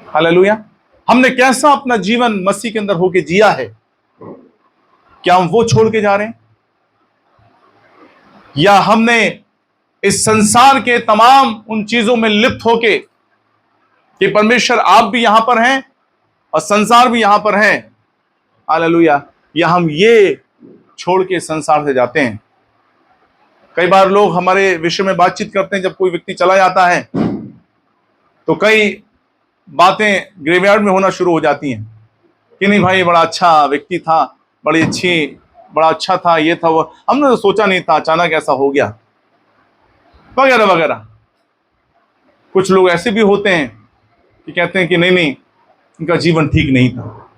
हालेलुया। हमने कैसा अपना जीवन मसीह के अंदर होके जिया है? क्या हम वो छोड़ के जा रहे हैं, या हमने इस संसार के तमाम उन चीजों में लिप्त होके कि परमेश्वर आप भी यहां पर हैं और संसार भी यहां पर है, हालेलुया, या हम ये छोड़ के संसार से जाते हैं? कई बार लोग हमारे विषय में बातचीत करते हैं, जब कोई व्यक्ति चला जाता है तो कई बातें ग्रेवयार्ड में होना शुरू हो जाती हैं कि नहीं भाई, बड़ा अच्छा व्यक्ति था, बड़ा अच्छा था, ये था वो, हमने तो सोचा नहीं था, अचानक ऐसा हो गया, वगैरह वगैरह। कुछ लोग ऐसे भी होते हैं कि कहते हैं कि नहीं, इनका जीवन ठीक नहीं था।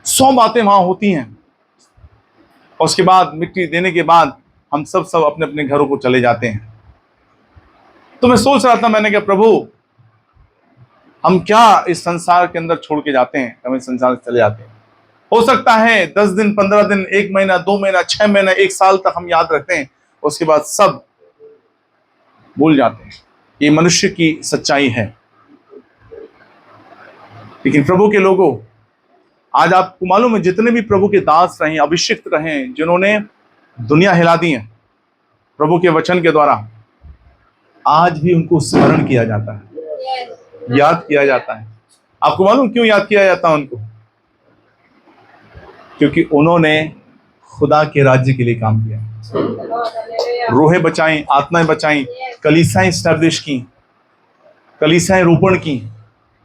100 बातें वहां होती हैं, और उसके बाद मिट्टी देने के बाद हम सब अपने अपने घरों को चले जाते हैं। तो मैं सोच रहा था, मैंने कहा प्रभु, हम क्या इस संसार के अंदर छोड़ के जाते हैं, हम इस संसार से चले जाते हैं। हो सकता है 10 दिन, 15 दिन, 1 महीना, 2 महीना, 6 महीना, 1 साल तक हम याद रखते हैं, उसके बाद सब भूल जाते हैं। ये मनुष्य की सच्चाई है। लेकिन प्रभु के लोगों, आज आपको मालूम है, जितने भी प्रभु के दास रहे, अभिषिक्त रहे, जिन्होंने दुनिया हिला दी है प्रभु के वचन के द्वारा, आज भी उनको स्मरण किया जाता है, याद किया जाता है। आपको मालूम क्यों याद किया जाता है उनको? क्योंकि उन्होंने खुदा के राज्य के लिए काम किया, रूहें बचाई, आत्माएं बचाई, कलीसियाएं स्टैब्लिश की, कलीसियाएं रोपण की,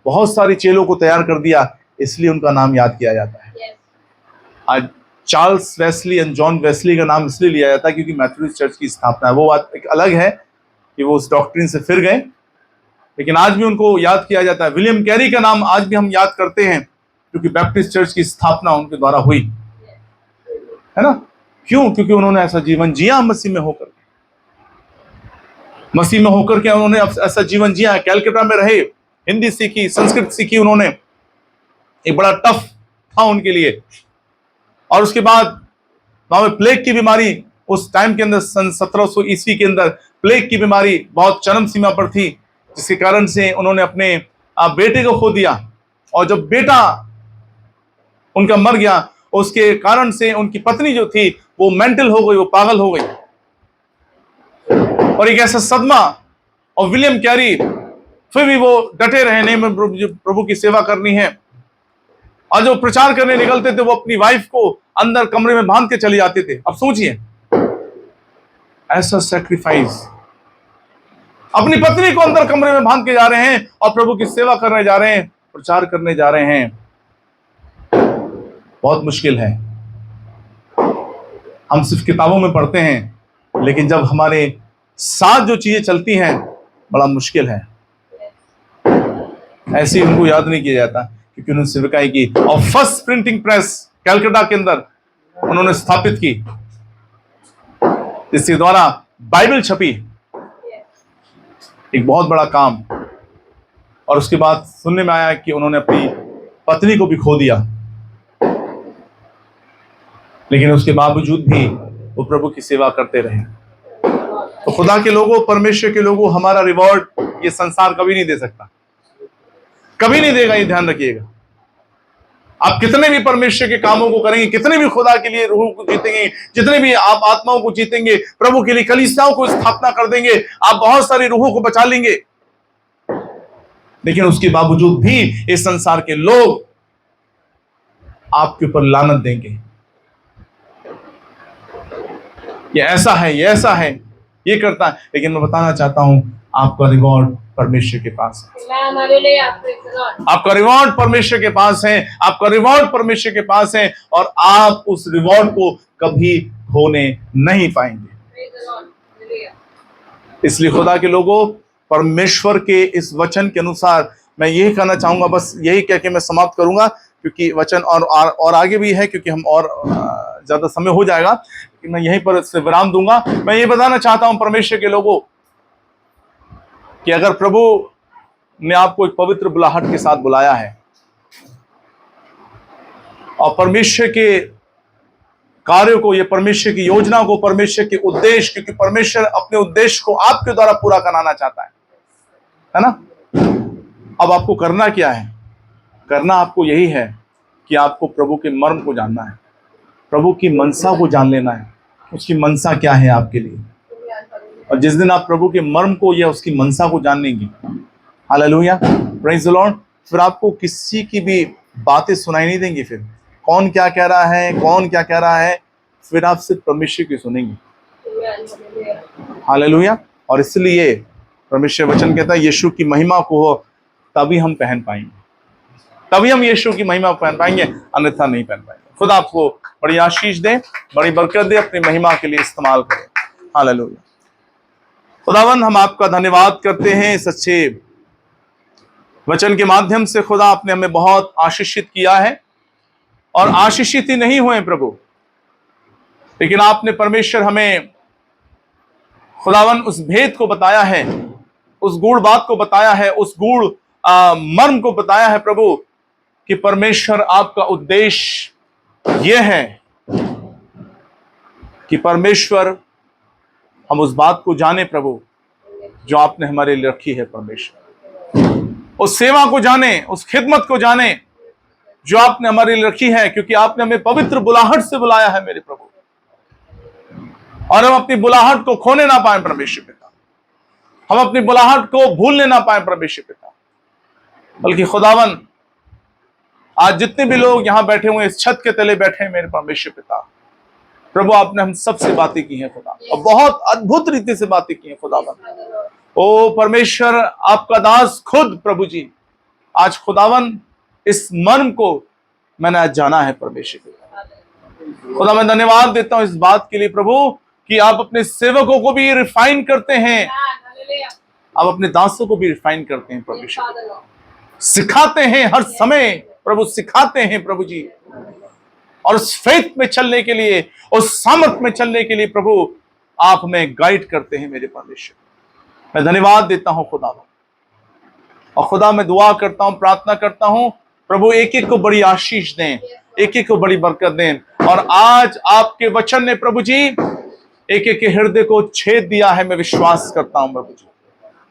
बहुत सारे चेलों को तैयार कर दिया, इसलिए उनका नाम याद किया जाता है। आज Charles Wesley and John Wesley का नाम इसलिए लिया जाता है क्योंकि मैथोडिस्ट चर्च की स्थापना है। वो बात एक अलग है कि वो उस डॉक्ट्रिन से फिर गए, लेकिन आज भी उनको याद किया जाता है। विलियम कैरी का नाम आज भी हम याद करते हैं क्योंकि बैप्टिस्ट चर्च की स्थापना उनके द्वारा हुई है ना। क्यों? क्योंकि उन्होंने ऐसा जीवन जिया मसीह में होकर के उन्होंने ऐसा जीवन जिया। कैलकाटा में रहे, हिंदी सीखी, संस्कृत सीखी उन्होंने, एक बड़ा टफ था उनके लिए। और उसके बाद वहां में प्लेग की बीमारी, उस टाइम के अंदर सन 1700 ईस्वी के अंदर प्लेग की बीमारी बहुत चरम सीमा पर थी, जिसके कारण से उन्होंने अपने बेटे को खो दिया। और जब बेटा उनका मर गया, उसके कारण से उनकी पत्नी जो थी वो मेंटल हो गई, वो पागल हो गई, और एक ऐसा सदमा। और विलियम कैरी फिर भी वो डटे रहे, नहीं मैं प्रभु की सेवा करनी है। और जो प्रचार करने निकलते थे, वो अपनी वाइफ को अंदर कमरे में बांध के चले जाते थे। अब सोचिए, ऐसा सैक्रिफाइस, अपनी पत्नी को अंदर कमरे में बांध के जा रहे हैं और प्रभु की सेवा करने जा रहे हैं, प्रचार करने जा रहे हैं। बहुत मुश्किल है। हम सिर्फ किताबों में पढ़ते हैं, लेकिन जब हमारे साथ जो चीजें चलती हैं, बड़ा मुश्किल है। ऐसे ही उनको याद नहीं किया जाता क्योंकि उन्होंने सेवकाई की। और फर्स्ट प्रिंटिंग प्रेस कैलकाटा के अंदर उन्होंने स्थापित की, जिसके द्वारा बाइबल छपी, एक बहुत बड़ा काम। और उसके बाद सुनने में आया कि उन्होंने अपनी पत्नी को भी खो दिया, लेकिन उसके बावजूद भी वो प्रभु की सेवा करते रहे। तो खुदा के लोगों, परमेश्वर के लोगों, हमारा रिवॉर्ड ये संसार कभी नहीं दे सकता, कभी नहीं देगा, ये ध्यान रखिएगा। आप कितने भी परमेश्वर के कामों को करेंगे, कितने भी खुदा के लिए रूह को जीतेंगे, जितने भी आप आत्माओं को जीतेंगे, प्रभु के लिए कलीसियाओं को स्थापना कर देंगे, आप बहुत सारी रूहों को बचा लेंगे, लेकिन उसके बावजूद भी इस संसार के लोग आपके ऊपर लानत देंगे। ये ऐसा है, ये ऐसा है, ये करता है। लेकिन मैं बताना चाहता हूं, आपका रिवॉर्ड परमेश्वर के पास है। Amen. Hallelujah. Praise the Lord. आपका रिवॉर्ड परमेश्वर के पास है, आपका रिवॉर्ड परमेश्वर के पास है, और आप उस रिवॉर्ड को कभी खोने नहीं पाएंगे। Praise the Lord. Hallelujah. इसलिए खुदा के लोगों, परमेश्वर के इस वचन के अनुसार मैं यही कहना चाहूंगा, बस यही कह के मैं समाप्त करूंगा, क्योंकि वचन और आगे भी है, क्योंकि हम और ज्यादा समय हो जाएगा, लेकिन मैं यहीं पर से विराम दूंगा। मैं ये बताना चाहता हूं परमेश्वर के लोगों कि अगर प्रभु ने आपको एक पवित्र बुलाहट के साथ बुलाया है और परमेश्वर के कार्यों को, ये परमेश्वर की योजना को, परमेश्वर के उद्देश्य, क्योंकि परमेश्वर अपने उद्देश्य को आपके द्वारा पूरा कराना चाहता है ना। अब आपको करना क्या है? करना आपको यही है कि आपको प्रभु के मर्म को जानना है, प्रभु की मनसा को जान लेना है, उसकी मनसा क्या है आपके लिए। और जिस दिन आप प्रभु के मर्म को या उसकी मनसा को जान लेंगे, हालेलुया, प्रेज़ द लॉर्ड, फिर आपको किसी की भी बातें सुनाई नहीं देंगी। फिर कौन क्या कह रहा है, कौन क्या कह रहा है, फिर आप सिर्फ परमेश्वर की सुनेंगे। हालेलुया। और इसलिए परमेश्वर वचन कहता है यीशु की महिमा को हो तभी हम पहन पाएंगे, तभी हम यीशु की महिमा पहन पाएंगे, अन्यथा नहीं पहन पाएंगे। खुदा आपको बड़ी आशीष दे, बड़ी बरकत दे, अपनी महिमा के लिए इस्तेमाल करें। हालेलुया। खुदावन, हम आपका धन्यवाद करते हैं इस अच्छे वचन के माध्यम से। खुदा, आपने हमें बहुत आशीषित किया है, और आशीषित ही नहीं हुए प्रभु, लेकिन आपने परमेश्वर हमें खुदावन उस भेद को बताया है, उस गूढ़ बात को बताया है, उस गूढ़ मर्म को बताया है प्रभु, कि परमेश्वर आपका उद्देश्य यह है कि परमेश्वर हम उस बात को जाने प्रभु जो आपने हमारे लिए रखी है। परमेश्वर उस सेवा को जाने, उस खिदमत को जाने जो आपने हमारे लिए रखी है, क्योंकि आपने हमें पवित्र बुलाहट से बुलाया है मेरे प्रभु, और हम अपनी बुलाहट को खोने ना पाए परमेश्वर पिता, हम अपनी बुलाहट को भूलने ना पाए परमेश्वर पिता। बल्कि खुदावन, आज जितने भी लोग यहां बैठे हुए, इस छत के तले बैठे हैं मेरे परमेश्वर पिता, प्रभु आपने हम सबसे बातें की हैं खुदा, और बहुत अद्भुत रीति से बातें की हैं खुदावन। ओ परमेश्वर, आपका दास खुद प्रभु जी आज खुदावन इस मर्म को मैंने आज जाना है परमेश्वर पिता। खुदा, मैं धन्यवाद देता हूं इस बात के लिए प्रभु कि आप अपने सेवकों को भी रिफाइन करते हैं, आप अपने दासों को भी रिफाइन करते हैं परमेश्वर, सिखाते हैं हर समय प्रभु, सिखाते हैं प्रभु जी, और उस फेथ में चलने के लिए, उस सामर्थ में चलने के लिए प्रभु आप हमें गाइड करते हैं मेरे परमेश्वर। मैं धन्यवाद देता हूं खुदा, और खुदा मैं दुआ करता हूं, प्रार्थना करता हूं प्रभु एक एक को बड़ी आशीष दें, एक एक को बड़ी बरकत दें। और आज आपके वचन ने प्रभु जी एक एक के हृदय को छेद दिया है, मैं विश्वास करता हूं प्रभु जी।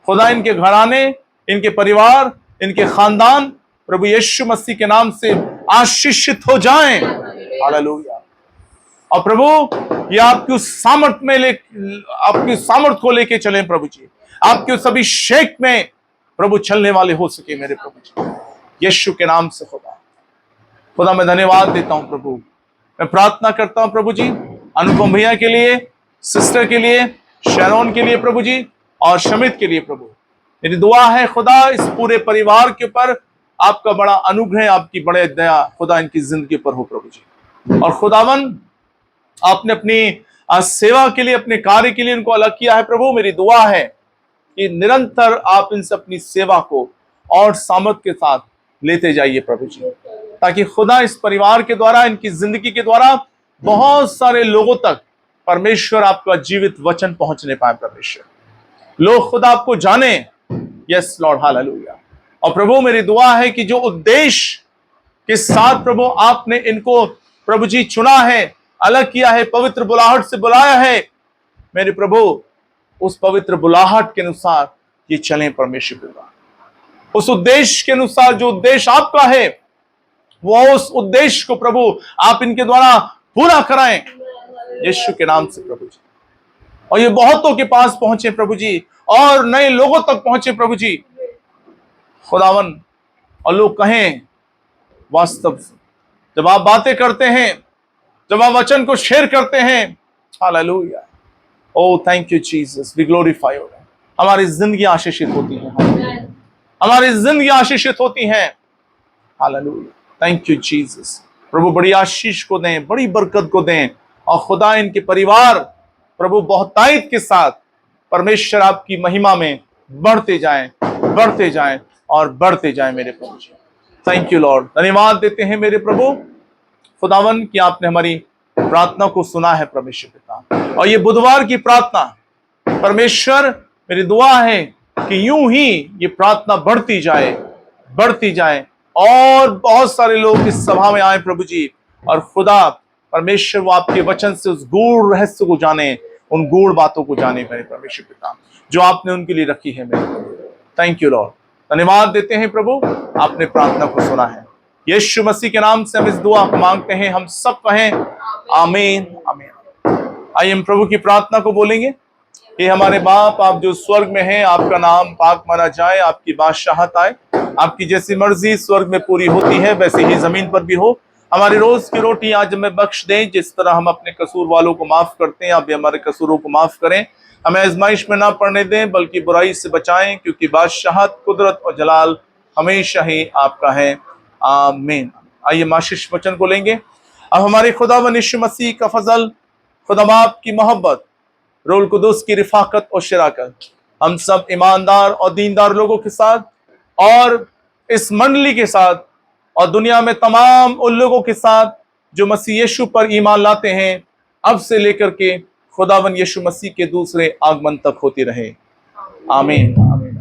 खुदा, इनके घराने, इनके परिवार, इनके खानदान प्रभु यीशु मसीह के नाम से आशीषित हो जाएं। हालेलुया। और प्रभु ये आपकी उस सामर्थ में आपकी सामर्थ को लेके चले प्रभु जी, आपके उस अभिषेक में प्रभु चलने वाले हो सके मेरे प्रभु जी, यीशु के नाम से। खुदा मैं धन्यवाद देता हूं प्रभु, मैं प्रार्थना करता हूं प्रभु जी अनुपम भैया के लिए, सिस्टर के लिए, शैरोन के लिए प्रभु जी, और शमित के लिए प्रभु। मेरी दुआ है खुदा इस पूरे परिवार के ऊपर आपका बड़ा अनुग्रह, आपकी बड़े दया खुदा इनकी जिंदगी पर हो प्रभु जी। और खुदावन, आपने अपनी सेवा के लिए, अपने कार्य के लिए इनको अलग किया है प्रभु। मेरी दुआ है कि निरंतर आप इनसे अपनी सेवा को और सामर्थ के साथ लेते जाइए प्रभु जी, ताकि खुदा इस परिवार के द्वारा, इनकी जिंदगी के द्वारा बहुत सारे लोगों तक परमेश्वर आपका जीवित वचन पहुंचने पाए परमेश्वर, लोग खुदा आपको जाने। Yes Lord, hallelujah. और प्रभु मेरी दुआ है कि जो उद्देश्य के साथ प्रभु आपने इनको प्रभु जी चुना है, अलग किया है, पवित्र बुलाहट से बुलाया है मेरे प्रभु, उस पवित्र बुलाहट के अनुसार ये चलें परमेश्वर पिता, उस उद्देश्य के अनुसार जो उद्देश्य आपका है, वो उस उद्देश्य को प्रभु आप इनके द्वारा पूरा कराएं यीशु के नाम से प्रभु जी। और ये बहुतों के पास पहुंचे प्रभु जी, और नए लोगों तक पहुंचे प्रभु जी खुदावन, और लोग कहें वास्तव जब आप बातें करते हैं, जब आप वचन को शेयर करते हैं, hallelujah, oh thank you Jesus, we glorify your name, हमारी जिंदगी आशीषित होती है। हमारी जिंदगी आशीषित होती हैं। Hallelujah, thank you Jesus. प्रभु बड़ी आशीष को दें, बड़ी बरकत को दें, और खुदा इनके परिवार प्रभु बहुतायत के साथ परमेश्वर आपकी महिमा में बढ़ते जाएं, बढ़ते जाएं और बढ़ते जाएं मेरे प्रभु जी। Thank you Lord. धन्यवाद देते हैं मेरे प्रभु खुदावन कि आपने हमारी प्रार्थना को सुना है परमेश्वर पिता। और ये बुधवार की प्रार्थना परमेश्वर, मेरी दुआ है कि यूं ही ये प्रार्थना बढ़ती जाए, बढ़ती जाए, और बहुत सारे लोग इस सभा में आए प्रभु जी, और खुदा परमेश्वर वो आपके वचन से उस गूढ़ रहस्य को जाने, उन गूढ़ बातों को जाने मेरे परमेश्वर पिता, जो आपने उनके लिए रखी है मेरे प्रभु। Thank you Lord. धन्यवाद देते हैं प्रभु, आपने प्रार्थना को सुना है। यीशु मसीह के नाम से हम इस दुआ को मांगते हैं, हम सब कहें आमीन आमीन। आइए हम प्रभु की प्रार्थना को बोलेंगे। हे हमारे बाप, आप जो स्वर्ग में हैं, आपका नाम पाक माना जाए, आपकी बादशाहत आए, आपकी जैसी मर्जी स्वर्ग में पूरी होती है वैसे ही जमीन पर भी हो। हमारी रोज की रोटी आज हमें बख्श दें, जिस तरह हम अपने कसूर वालों को माफ करते हैं, आप भी हमारे कसूरों को माफ करें। हमें आजमाइश में ना पड़ने दें, बल्कि बुराई से बचाएं, क्योंकि बादशाहत, कुदरत और जलाल हमेशा ही आपका है। आमीन। आइए हम आशीष वचन को लेंगे। अब हमारे खुदावंद यीशु मसीह का फजल, खुदा बाप की मोहब्बत, रूहुल कुदूस की रिफाकत और शराकत हम सब ईमानदार और दीनदार लोगों के साथ, और इस मंडली के साथ, और दुनिया में तमाम उन लोगों के साथ जो मसीह यीशु पर ईमान लाते हैं, अब से लेकर के खुदावंद यीशु मसीह के दूसरे आगमन तक होती रहे। आमीन आमीन।